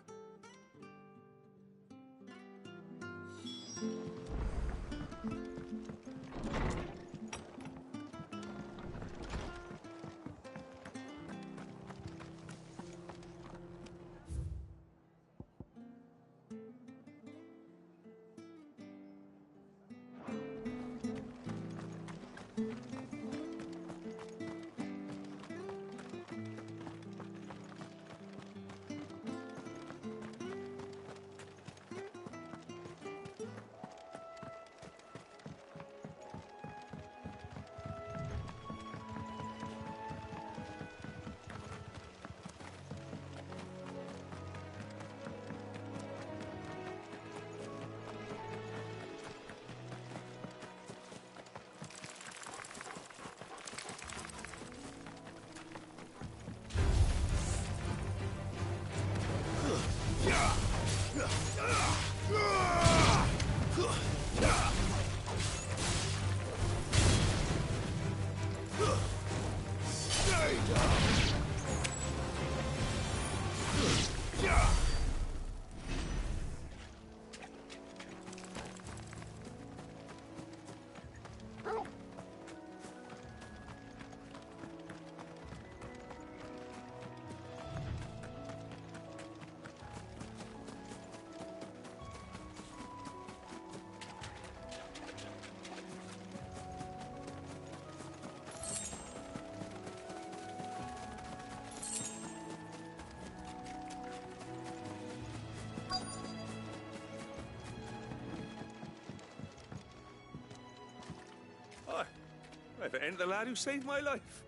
If it ain't the lad who saved my life.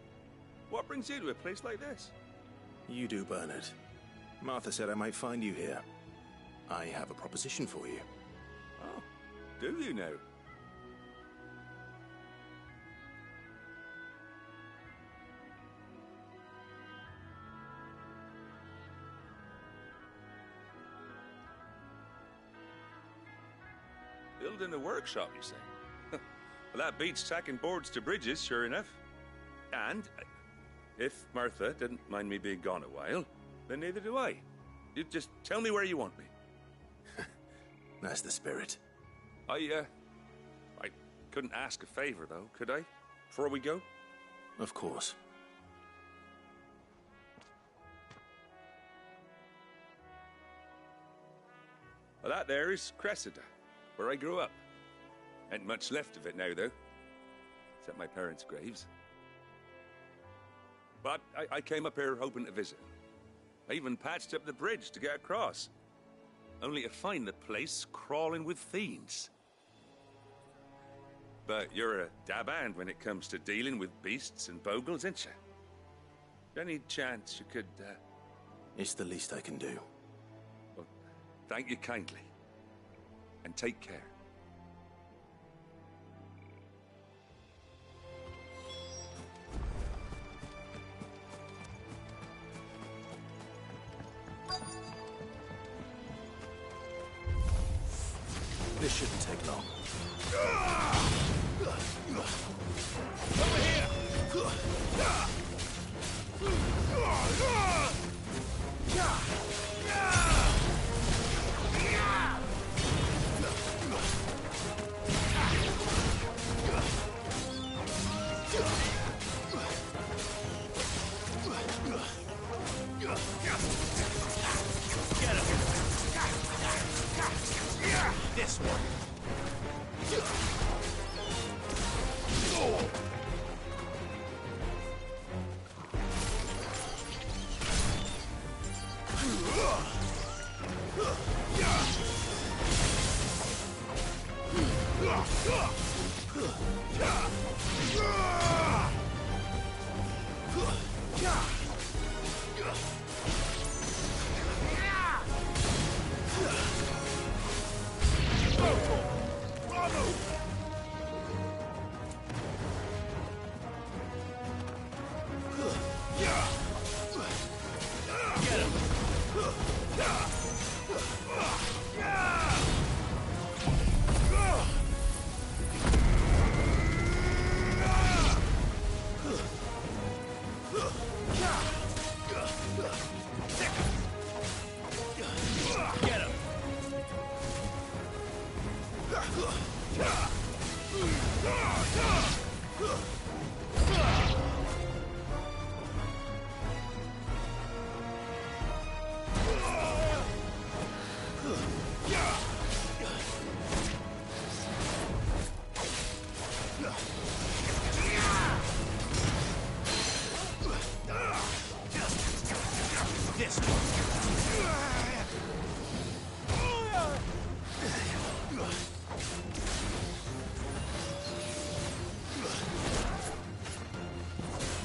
What brings you to a place like this? You do, Bernard. Martha said I might find you here. I have a proposition for you. Oh, do you now? Building a workshop, you say? Well, that beats tacking boards to bridges, sure enough. And if Martha didn't mind me being gone a while, then neither do I. You just tell me where you want me. That's the spirit. I couldn't ask a favor, though, could I? Before we go? Of course. Well, that there is Cressida, where I grew up. Ain't much left of it now, though. Except my parents' graves. But I came up here hoping to visit. I even patched up the bridge to get across. Only to find the place crawling with fiends. But you're a dab hand when it comes to dealing with beasts and bogles, ain't you? Any chance you could, It's the least I can do. Well, thank you kindly. And take care. This shouldn't take long. Over here! Get him! This one.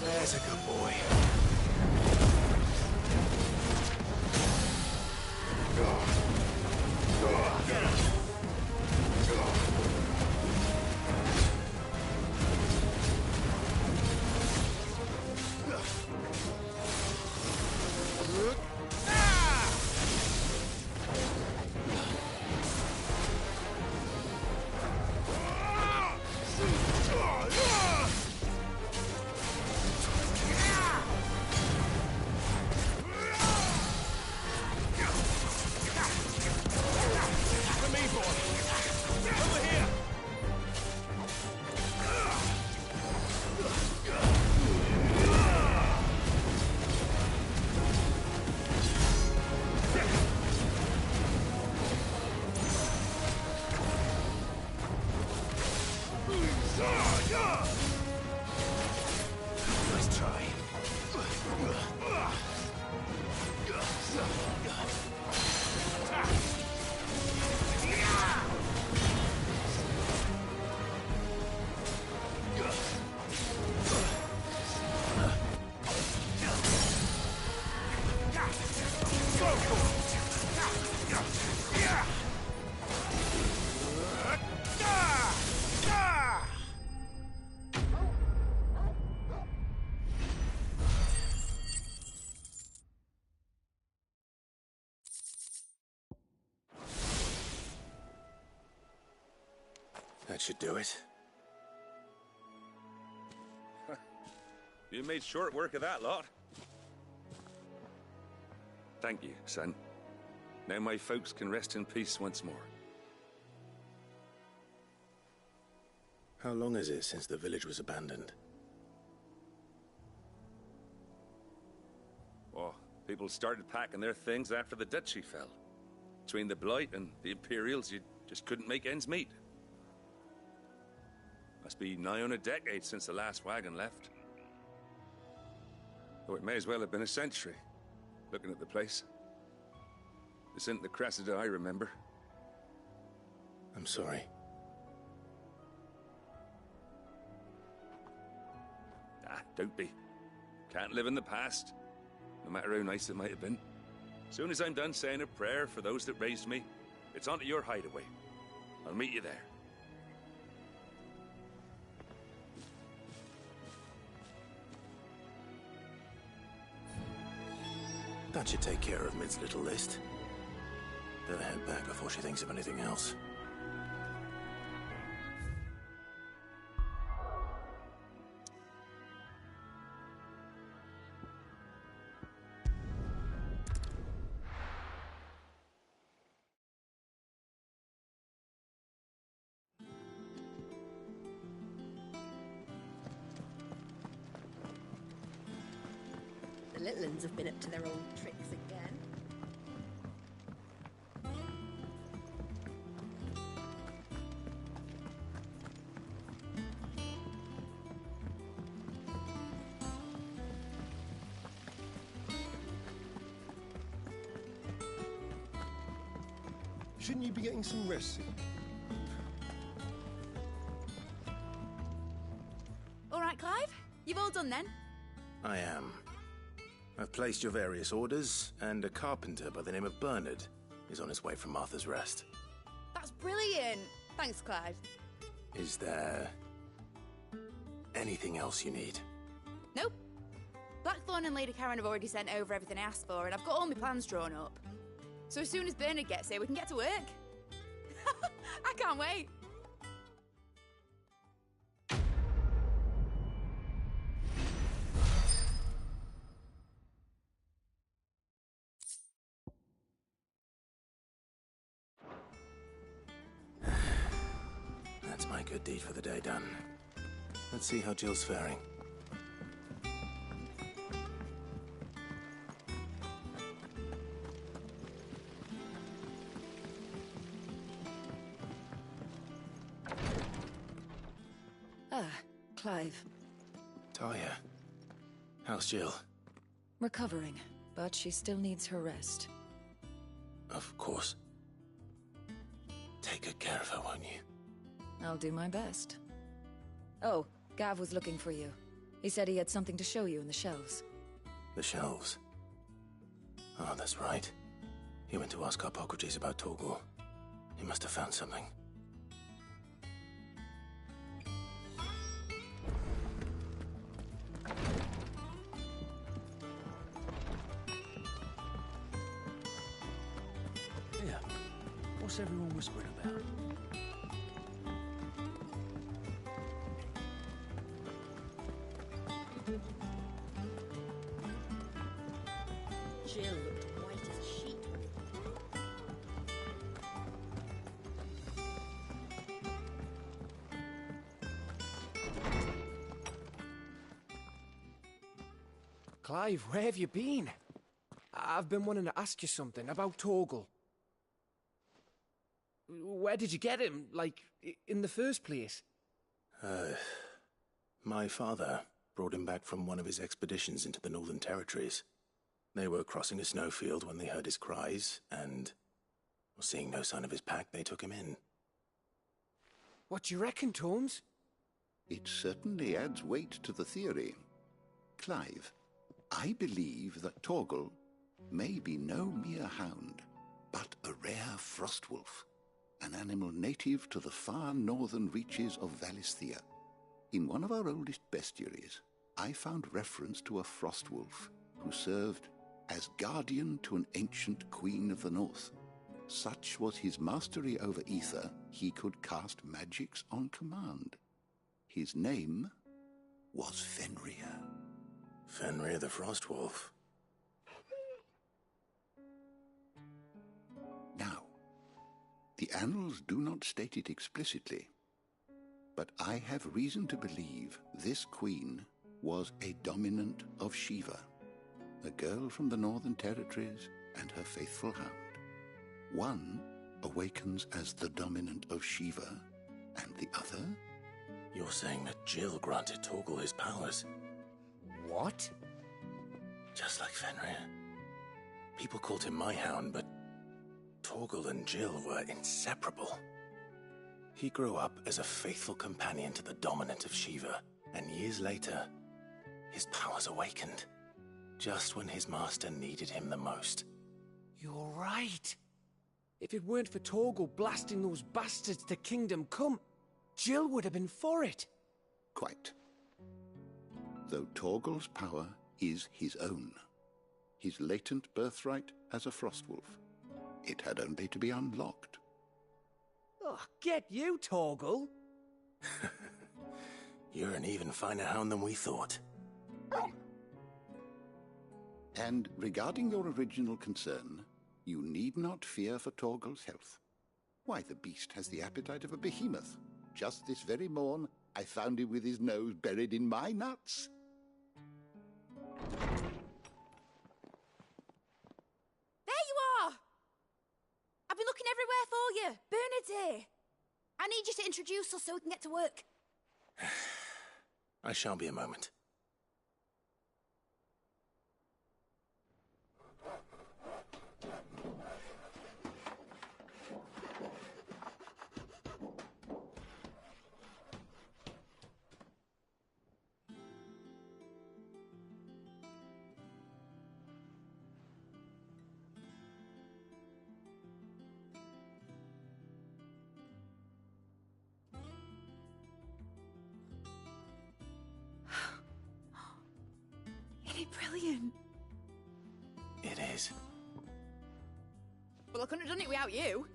There's a good boy. That should do it. You made short work of that lot. Thank you, son. Now my folks can rest in peace once more. How long is it since the village was abandoned? Oh, people started packing their things after the duchy fell. Between the Blight and the Imperials, you just couldn't make ends meet. Must be nigh on a decade since the last wagon left. Though it may as well have been a century, looking at the place. This isn't the Cressida I remember. I'm sorry. Ah, don't be. Can't live in the past, no matter how nice it might have been. Soon as I'm done saying a prayer for those that raised me, it's on to your hideaway. I'll meet you there. That should take care of Mid's little list. Better head back before she thinks of anything else. The little ones have been up to their old tricks again. Shouldn't you be getting some rest soon? All right, Clive? You've all done then? I am. I've placed your various orders, and a carpenter by the name of Bernard is on his way from Martha's Rest. That's brilliant. Thanks, Clive. Is there anything else you need? Nope. Blackthorn and Lady Karen have already sent over everything I asked for, and I've got all my plans drawn up. So as soon as Bernard gets here, we can get to work. I can't wait. That's my good deed for the day done. Let's see how Jill's faring. Ah, Clive. Talia, how's Jill? Recovering, but she still needs her rest. Of course. Take good care of her, won't you? I'll do my best. Oh, Gav was looking for you. He said he had something to show you in the shelves. The shelves. Oh, that's right. He went to ask Hippocrates about Torgal. He must have found something. Yeah. What's everyone whispering about? Jill looked white as a sheet. Clive, where have you been? I've been wanting to ask you something about Torgal. Where did you get him, like, in the first place? My father brought him back from one of his expeditions into the Northern Territories. They were crossing a snowfield when they heard his cries, and, seeing no sign of his pack, they took him in. What do you reckon, Torms? It certainly adds weight to the theory. Clive, I believe that Torgal may be no mere hound, but a rare frostwolf, an animal native to the far northern reaches of Valisthea. In one of our oldest bestiaries, I found reference to a frostwolf who served as guardian to an ancient queen of the north. Such was his mastery over ether, he could cast magics on command. His name was Fenrir. Fenrir the Frostwolf. Now, the annals do not state it explicitly, but I have reason to believe this queen was a dominant of Shiva, a girl from the Northern Territories and her faithful hound. One awakens as the dominant of Shiva, and the other? You're saying that Jill granted Torgal his powers? What? Just like Fenrir. People called him my hound, but Torgal and Jill were inseparable. He grew up as a faithful companion to the dominant of Shiva, and years later, his powers awakened, just when his master needed him the most. You're right. If it weren't for Torgal blasting those bastards to Kingdom Come, Jill would have been for it. Quite. Though Torgal's power is his own, his latent birthright as a Frostwolf. It had only to be unlocked. Oh, get you, Torgal! You're an even finer hound than we thought. And regarding your original concern, you need not fear for Torgal's health. Why, the beast has the appetite of a behemoth. Just this very morn, I found him with his nose buried in my nuts. There you are! I've been looking everywhere for you. Bernard's here. I need you to introduce us so we can get to work. I shall be a moment. Isn't it brilliant? It is. Well, I couldn't have done it without you.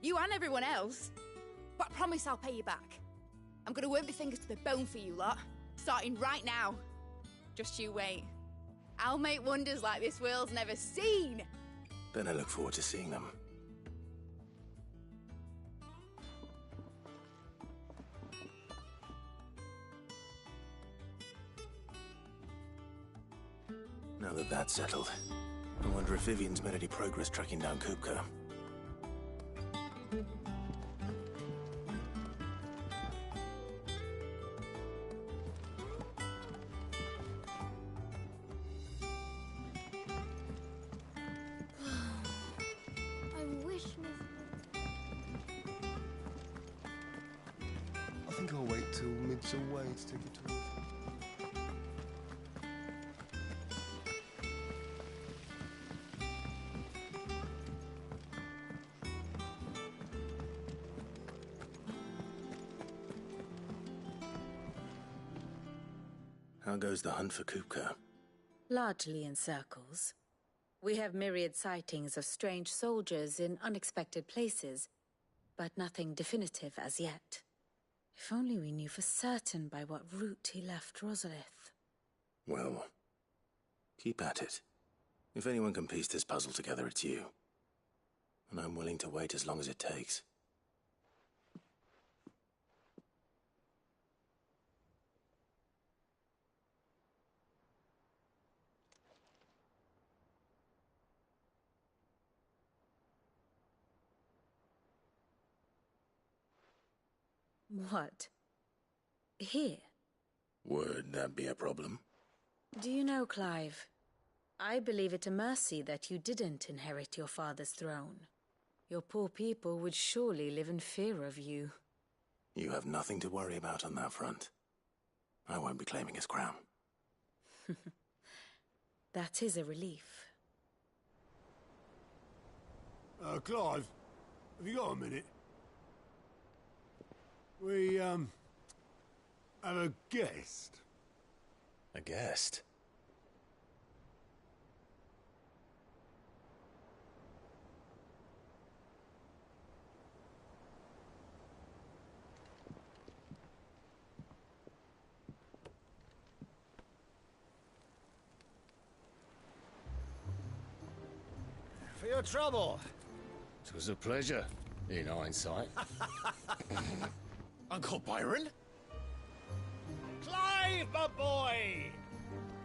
You and everyone else. But I promise I'll pay you back. I'm gonna work my fingers to the bone for you lot. Starting right now. Just you wait. I'll make wonders like this world's never seen. Then I look forward to seeing them. Now that that's settled, I wonder if Vivian's made any progress tracking down Kupka. I wish I think I'll wait till mid's away to take it to her. How goes the hunt for Kupka? Largely in circles. We have myriad sightings of strange soldiers in unexpected places, but nothing definitive as yet. If only we knew for certain by what route he left Rosalith. Well, keep at it. If anyone can piece this puzzle together, it's you. And I'm willing to wait as long as it takes. What? Here? Would that be a problem? Do you know, Clive? I believe it a mercy that you didn't inherit your father's throne. Your poor people would surely live in fear of you. You have nothing to worry about on that front. I won't be claiming his crown. That is a relief. Clive, have you got a minute? We, have a guest. A guest? For your trouble. It was a pleasure, in hindsight. Uncle Byron? Clive, my boy!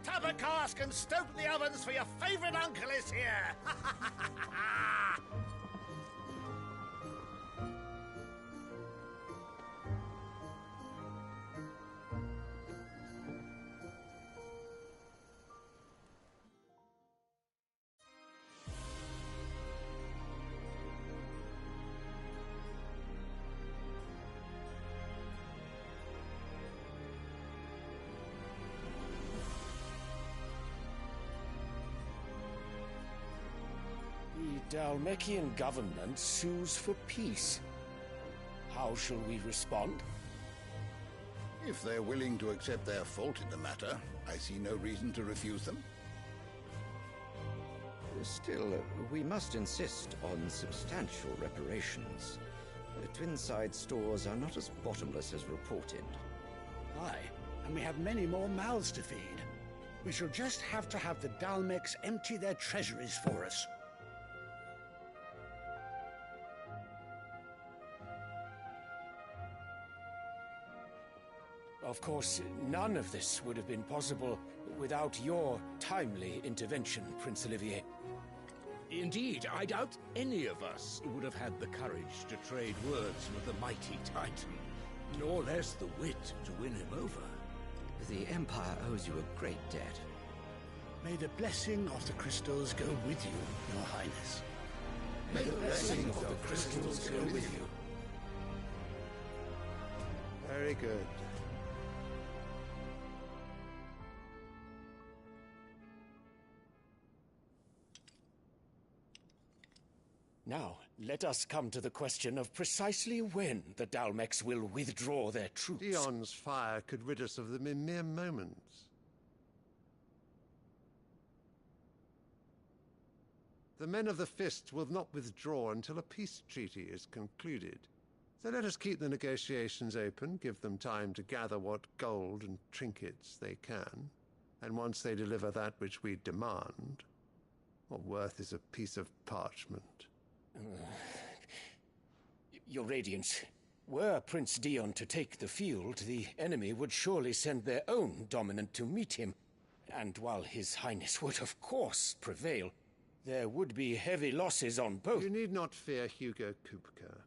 Tap a cask and stoke the ovens, for your favourite uncle is here! The Dalmekian government sues for peace. How shall we respond? If they're willing to accept their fault in the matter, I see no reason to refuse them. Still, we must insist on substantial reparations. Twinside stores are not as bottomless as reported. Aye, and we have many more mouths to feed. We shall just have to have the Dalmecs empty their treasuries for us. Of course, none of this would have been possible without your timely intervention, Prince Olivier. Indeed, I doubt any of us would have had the courage to trade words with the mighty Titan, nor less the wit to win him over. The Empire owes you a great debt. May the blessing of the crystals go with you, Your Highness. May the blessing of the crystals go with you. Very good. Now, let us come to the question of precisely when the Dalmecs will withdraw their troops. Dion's fire could rid us of them in mere moments. The men of the Fist will not withdraw until a peace treaty is concluded. So let us keep the negotiations open, give them time to gather what gold and trinkets they can, and once they deliver that which we demand, what worth is a piece of parchment? Your Radiance, were Prince Dion to take the field, the enemy would surely send their own dominant to meet him. And while His Highness would of course prevail, there would be heavy losses on both. You need not fear Hugo Kupka.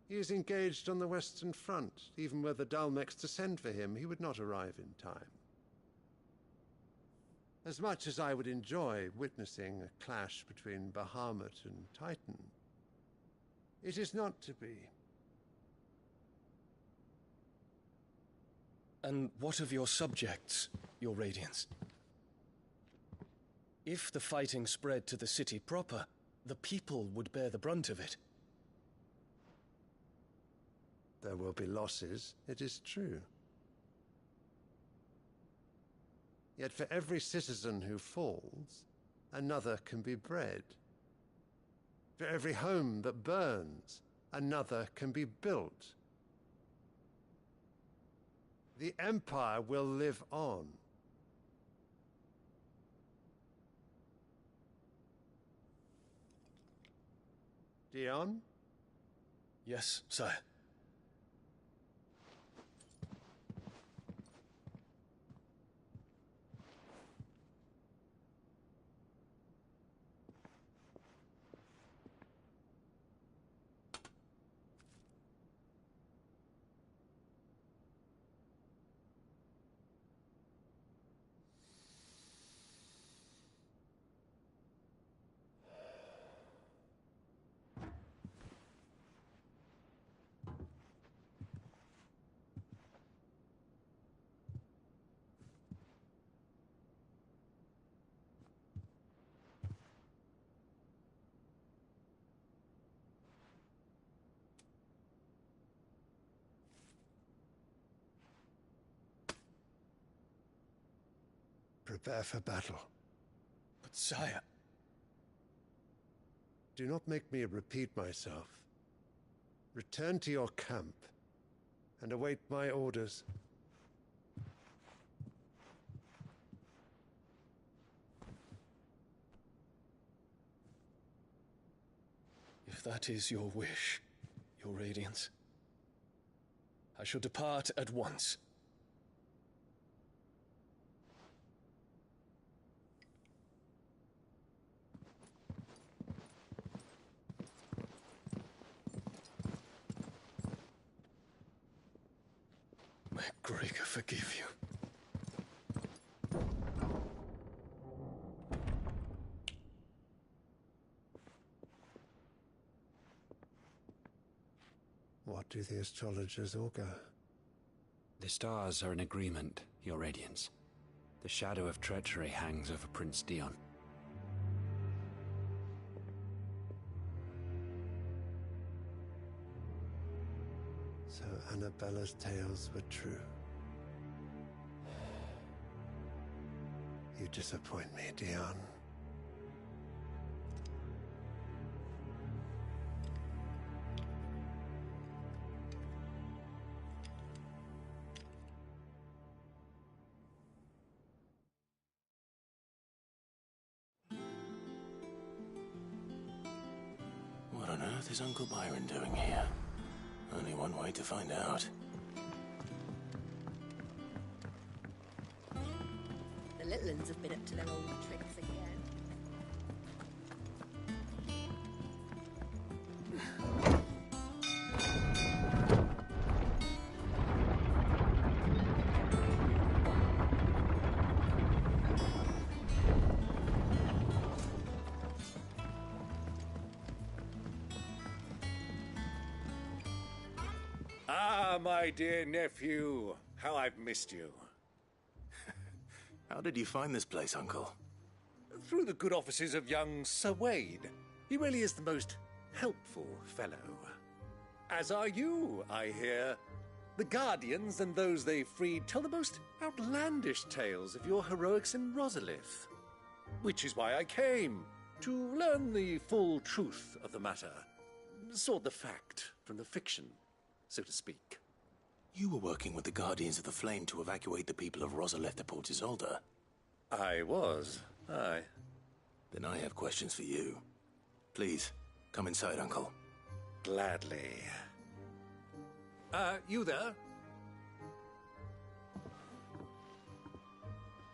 He is engaged on the Western Front. Even were the Dalmecs to send for him, he would not arrive in time. As much as I would enjoy witnessing a clash between Bahamut and Titan, it is not to be. And what of your subjects, Your Radiance? If the fighting spread to the city proper, the people would bear the brunt of it. There will be losses, it is true. Yet for every citizen who falls, another can be bred. For every home that burns, another can be built. The Empire will live on. Dion? Yes, sire. prepare for battle. But sire... Do not make me repeat myself. Return to your camp and await my orders. If that is your wish, Your Radiance, I shall depart at once. May Gregor forgive you. What do the astrologers augur? The stars are in agreement, Your Radiance. The shadow of treachery hangs over Prince Dion. So Annabella's tales were true. You disappoint me, Dion. What on earth is Uncle Byron doing here? Only one way to find out. The little ones have been up to their old tricks again. Ah, my dear nephew, how I've missed you. How did you find this place, Uncle? Through the good offices of young Sir Wade. He really is the most helpful fellow. As are you, I hear. The Guardians and those they freed tell the most outlandish tales of your heroics in Rosalith. Which is why I came, to learn the full truth of the matter. Sort the fact from the fiction, so to speak. You were working with the Guardians of the Flame to evacuate the people of Rosalith to Port Isolde. I was, aye. Then I have questions for you. Please, come inside, Uncle. Gladly. You there?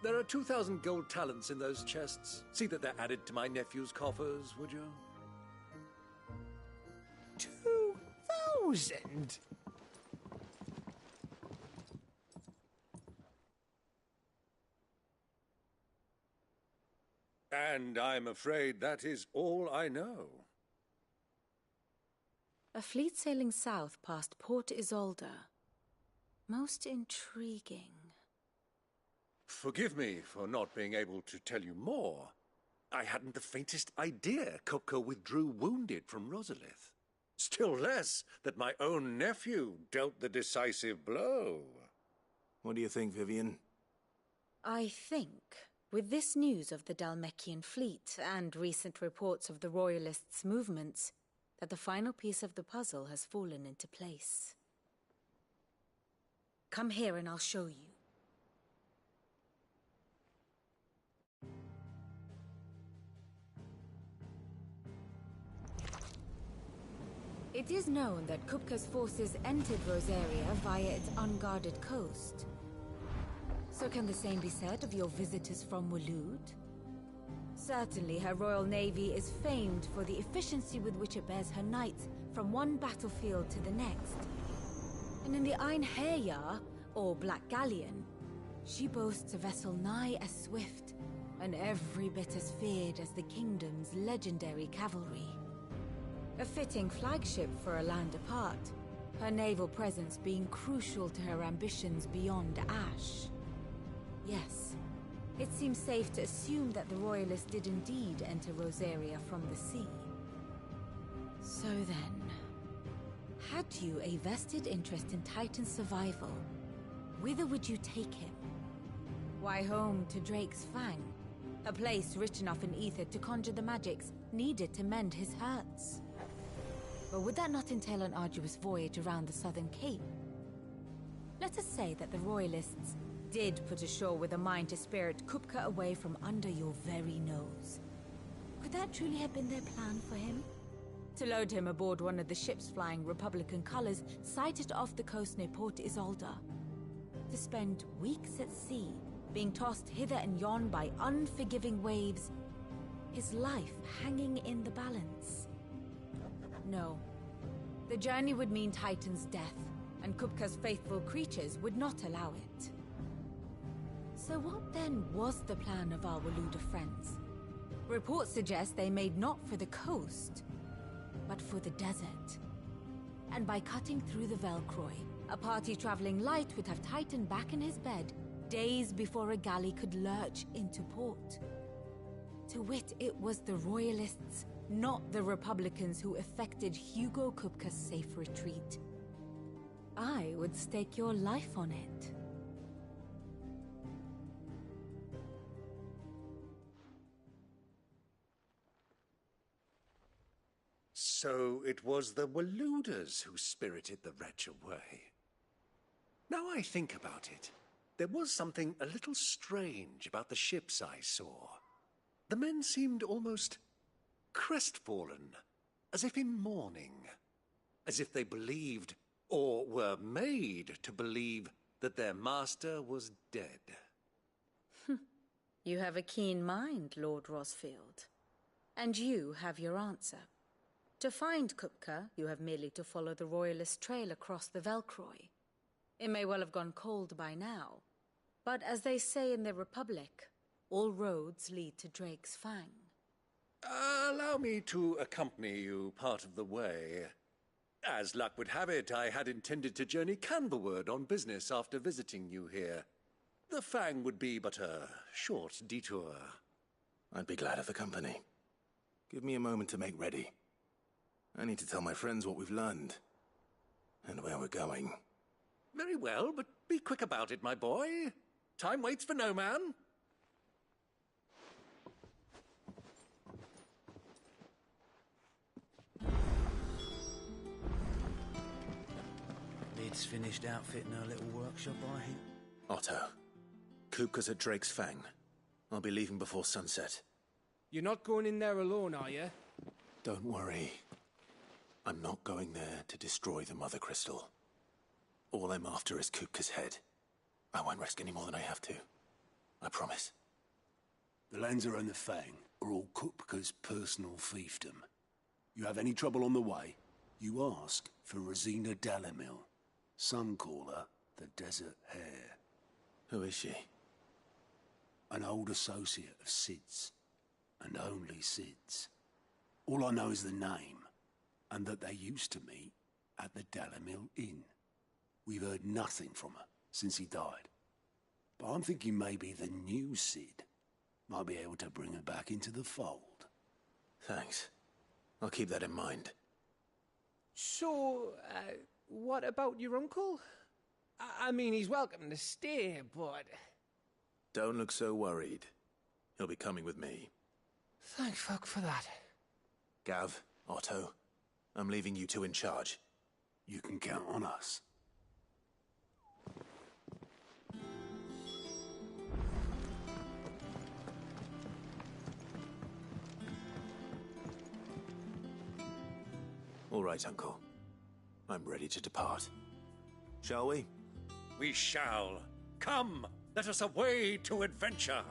There are 2,000 gold talents in those chests. See that they're added to my nephew's coffers, would you? 2,000? And I'm afraid that is all I know. A fleet sailing south past Port Isolde. Most intriguing. Forgive me for not being able to tell you more. I hadn't the faintest idea Kupka withdrew wounded from Rosalith. Still less that my own nephew dealt the decisive blow. What do you think, Vivian? I think, with this news of the Dhalmekian fleet and recent reports of the Royalists' movements, that the final piece of the puzzle has fallen into place. Come here and I'll show you. It is known that Kupka's forces entered Rosaria via its unguarded coast. So can the same be said of your visitors from Waloed? Certainly her Royal Navy is famed for the efficiency with which it bears her knights from one battlefield to the next. And in the Einherjar, or Black Galleon, she boasts a vessel nigh as swift, and every bit as feared as the kingdom's legendary cavalry. A fitting flagship for a land apart, her naval presence being crucial to her ambitions beyond Ash. Yes, it seems safe to assume that the Royalists did indeed enter Rosaria from the sea. So then, had you a vested interest in Titan's survival, whither would you take him? Why, home to Drake's Fang, a place rich enough in ether to conjure the magics needed to mend his hurts. But would that not entail an arduous voyage around the Southern Cape? Let us say that the Royalists did put ashore with a mind to spirit Kupka away from under your very nose. Could that truly have been their plan for him? To load him aboard one of the ships flying Republican colors sighted off the coast near Port Isolde. To spend weeks at sea, being tossed hither and yon by unforgiving waves, his life hanging in the balance. No. The journey would mean Titan's death, and Kupka's faithful creatures would not allow it. So what then was the plan of our Waluda friends? Reports suggest they made not for the coast, but for the desert. And by cutting through the Velcroy, a party traveling light would have Titan back in his bed days before a galley could lurch into port. To wit, it was the Royalists, not the Republicans, who effected Hugo Kupka's safe retreat. I would stake your life on it. So it was the Waludas who spirited the wretch away. Now I think about it, there was something a little strange about the ships I saw. The men seemed almost crestfallen, as if in mourning, as if they believed, or were made to believe, that their master was dead. You have a keen mind, Lord Rosfield. And you have your answer. To find Kupka, you have merely to follow the Royalist trail across the Velcroy. It may well have gone cold by now, but as they say in the Republic, all roads lead to Drake's Fang. Allow me to accompany you part of the way. As luck would have it, I had intended to journey Canberward on business after visiting you here. The Fang would be but a short detour. I'd be glad of the company. Give me a moment to make ready. I need to tell my friends what we've learned, and where we're going. Very well, but be quick about it, my boy. Time waits for no man. Lid's finished outfitting her little workshop, I think. Otto, Kupka's at Drake's Fang. I'll be leaving before sunset. You're not going in there alone, are you? Don't worry. I'm not going there to destroy the Mother Crystal. All I'm after is Kupka's head. I won't risk any more than I have to. I promise. The Lanza and the Fang are all Kupka's personal fiefdom. You have any trouble on the way, you ask for Rosina Dalamil. Some call her the Desert Hare. Who is she? An old associate of Sid's, and only Sid's. All I know is the name, and that they used to meet at the Dalamil Inn. We've heard nothing from her since he died. But I'm thinking maybe the new Sid might be able to bring her back into the fold. Thanks. I'll keep that in mind. So, what about your uncle? I mean, he's welcome to stay, but... Don't look so worried. He'll be coming with me. Thank fuck for that. Gav, Otto, I'm leaving you two in charge. You can count on us. All right, Uncle. I'm ready to depart. Shall we? We shall. Come, let us away to adventure.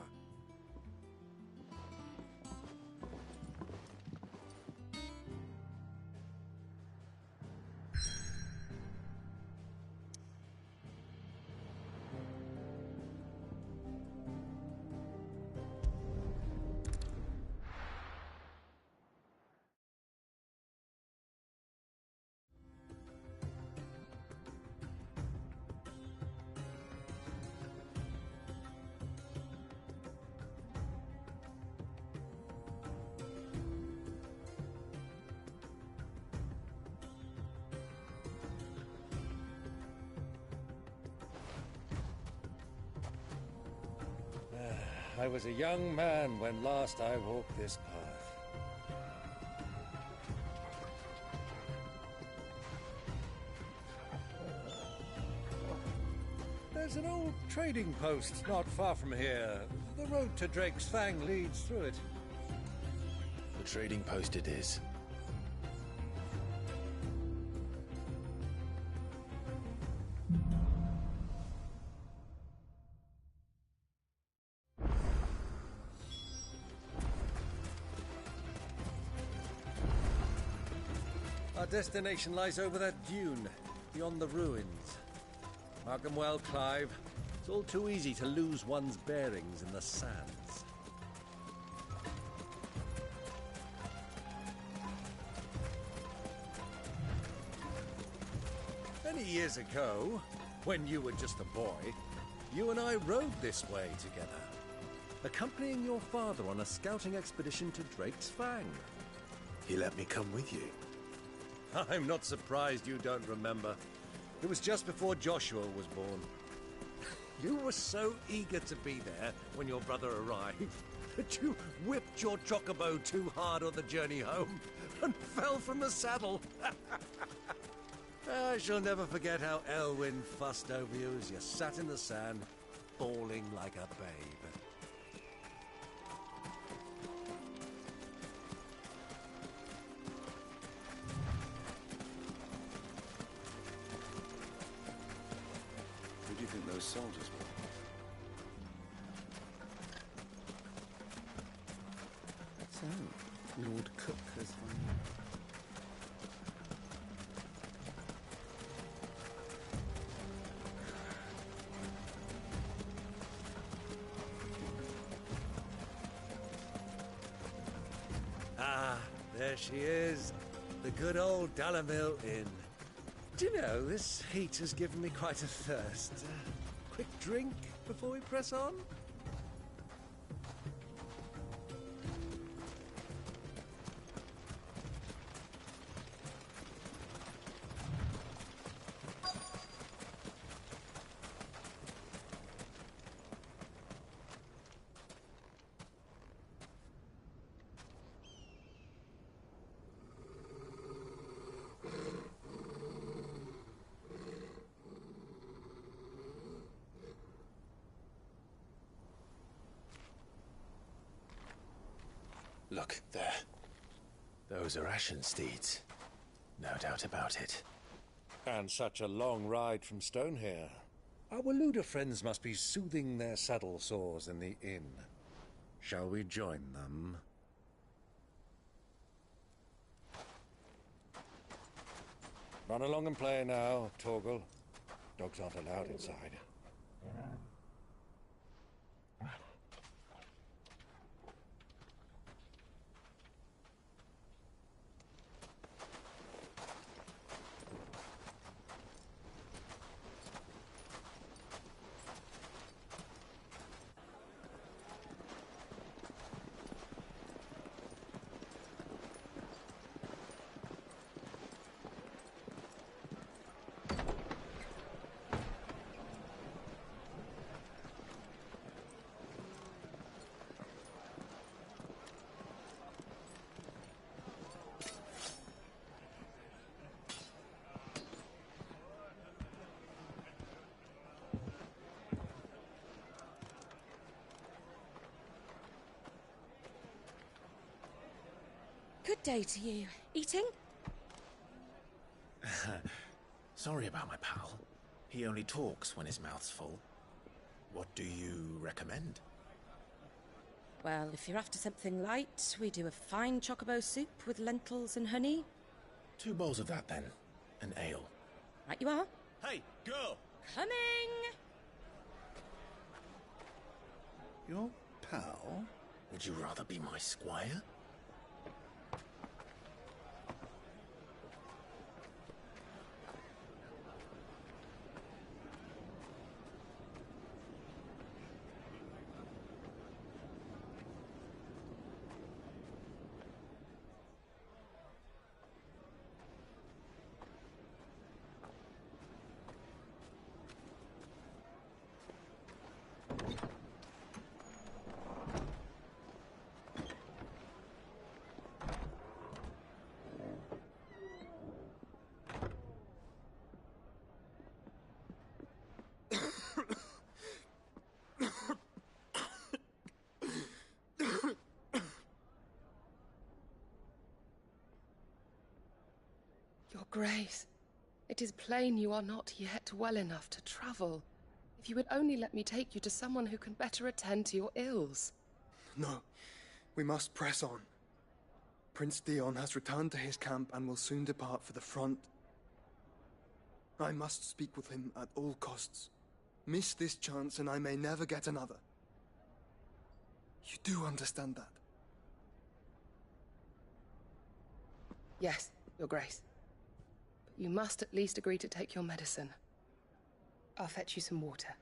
I was a young man when last I walked this path. There's an old trading post not far from here. The road to Drake's Fang leads through it. The trading post it is. Our destination lies over that dune, beyond the ruins. Mark 'em well, Clive. It's all too easy to lose one's bearings in the sands. Many years ago, when you were just a boy, you and I rode this way together, accompanying your father on a scouting expedition to Drake's Fang. He let me come with you. I'm not surprised you don't remember. It was just before Joshua was born. You were so eager to be there when your brother arrived that you whipped your chocobo too hard on the journey home and fell from the saddle. I shall never forget how Elwyn fussed over you as you sat in the sand, bawling like a babe. Who do you think those soldiers were? So, Lord Cook has won. Ah, there she is. The good old Dalamil Inn. Do you know, this heat has given me quite a thirst. Quick drink before we press on? Look, there. Those are Ashen steeds. No doubt about it. And such a long ride from Stonehair. Our Waluda friends must be soothing their saddle sores in the inn. Shall we join them? Run along and play now, Torgal. Dogs aren't allowed inside. Good day to you. Eating? Sorry about my pal. He only talks when his mouth's full. What do you recommend? Well, if you're after something light, we do a fine chocobo soup with lentils and honey. 2 bowls of that, then. An ale. Right you are. Hey, girl! Coming! Your pal? Would you rather be my squire? Your Grace, it is plain you are not yet well enough to travel. If you would only let me take you to someone who can better attend to your ills. No, we must press on. Prince Dion has returned to his camp and will soon depart for the front. I must speak with him at all costs. Miss this chance and I may never get another. You do understand that? Yes, Your Grace. But you must at least agree to take your medicine. I'll fetch you some water.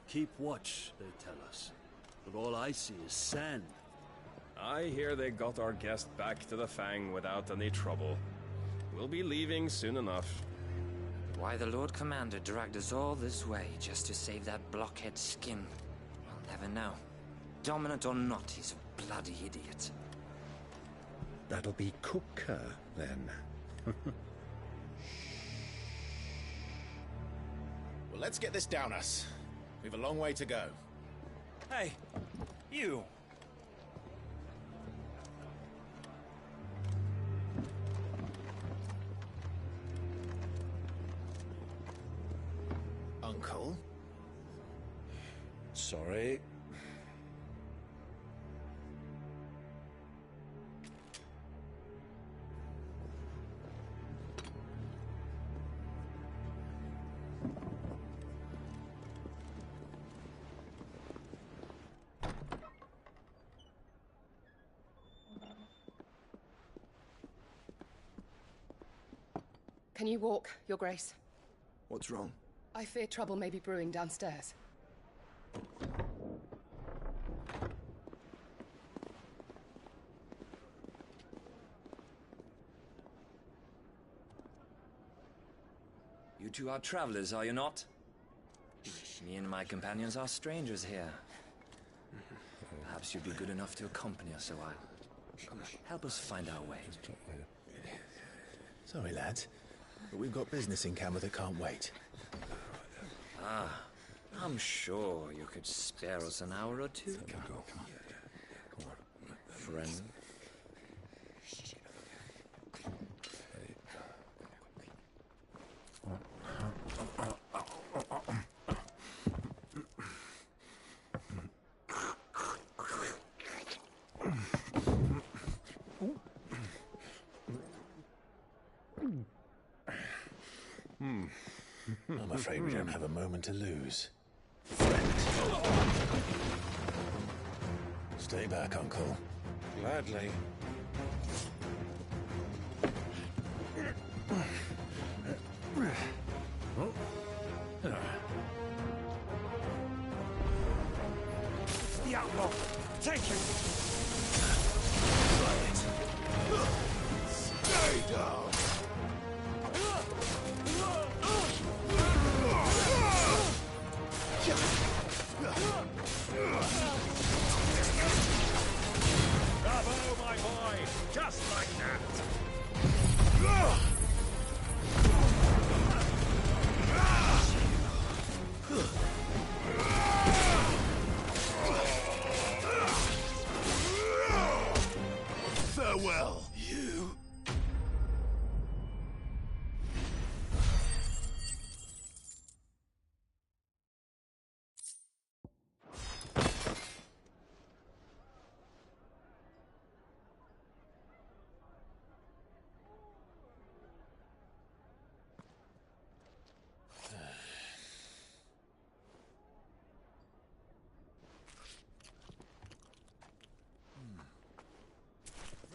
Keep watch, they tell us. But all I see is sand. I hear they got our guest back to the Fang without any trouble. We'll be leaving soon enough. Why the Lord Commander dragged us all this way just to save that blockhead's skin, we'll never know. Dominant or not, he's a bloody idiot. That'll be Cooker, then. Well, let's get this down us. We've a long way to go. Hey, you! Uncle? Sorry. Can you walk, Your Grace? What's wrong? I fear trouble may be brewing downstairs. You two are travelers, are you not? Me and my companions are strangers here. Perhaps you'd be good enough to accompany us a while. Help us find our way. Sorry, lads, but we've got business in camera that can't wait. Ah, I'm sure you could spare us an hour or two. Come on. Friend. I'm afraid we don't have a moment to lose. Stay back, Uncle. Gladly. The outlaw! Take him! Stay down! Bravo, my boy! Just like that! Farewell, you.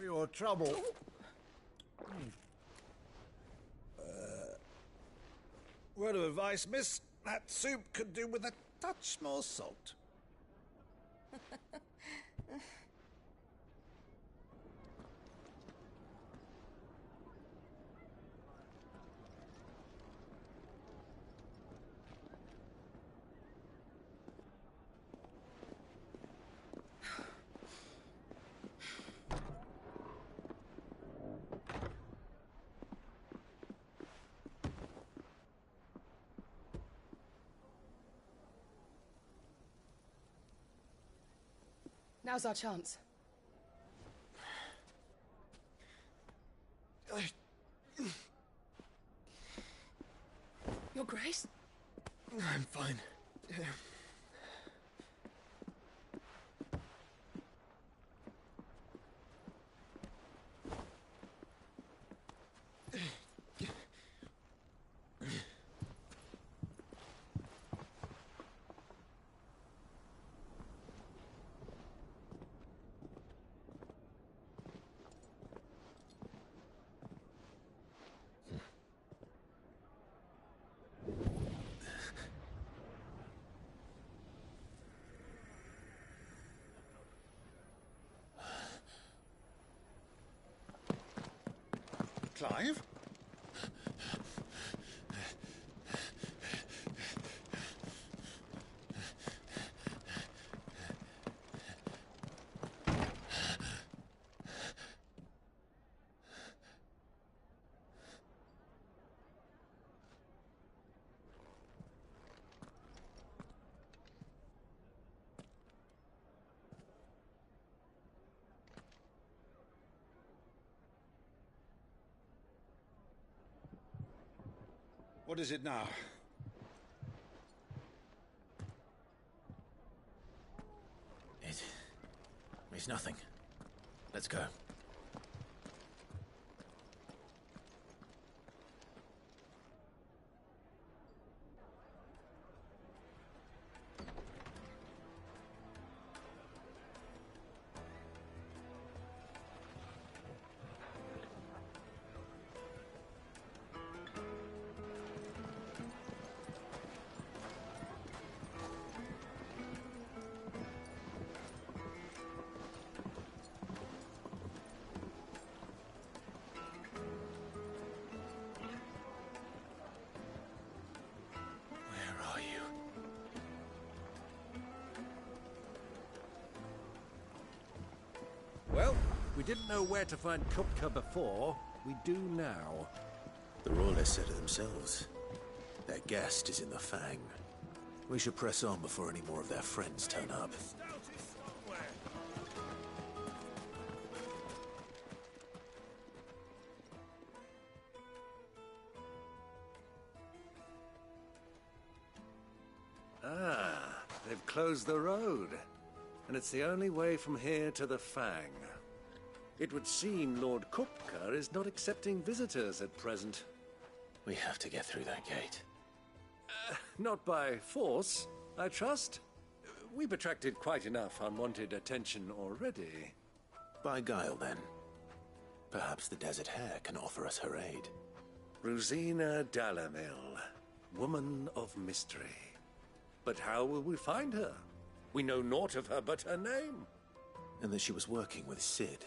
your trouble. Word of advice, miss. That soup could do with a touch more salt. Now's our chance. Your Grace? I'm fine. Clive? What is it now? It's nothing. Let's go. Well, we didn't know where to find Kupka before. We do now. The Royalists said it themselves. Their guest is in the Fang. We should press on before any more of their friends turn up. Ah, they've closed the road. And it's the only way from here to the Fang. It would seem Lord Kupka is not accepting visitors at present. We have to get through that gate. Not by force, I trust. We've attracted quite enough unwanted attention already. By guile, then. Perhaps the Desert Hare can offer us her aid. Rosina Dalamil, woman of mystery. But how will we find her? We know naught of her but her name. And that she was working with Sid.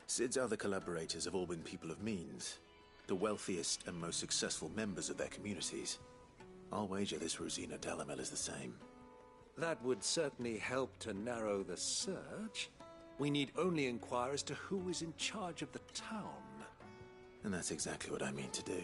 Sid's other collaborators have all been people of means. The wealthiest and most successful members of their communities. I'll wager this Rosina Dalamil is the same. That would certainly help to narrow the search. We need only inquire as to who is in charge of the town. And that's exactly what I mean to do.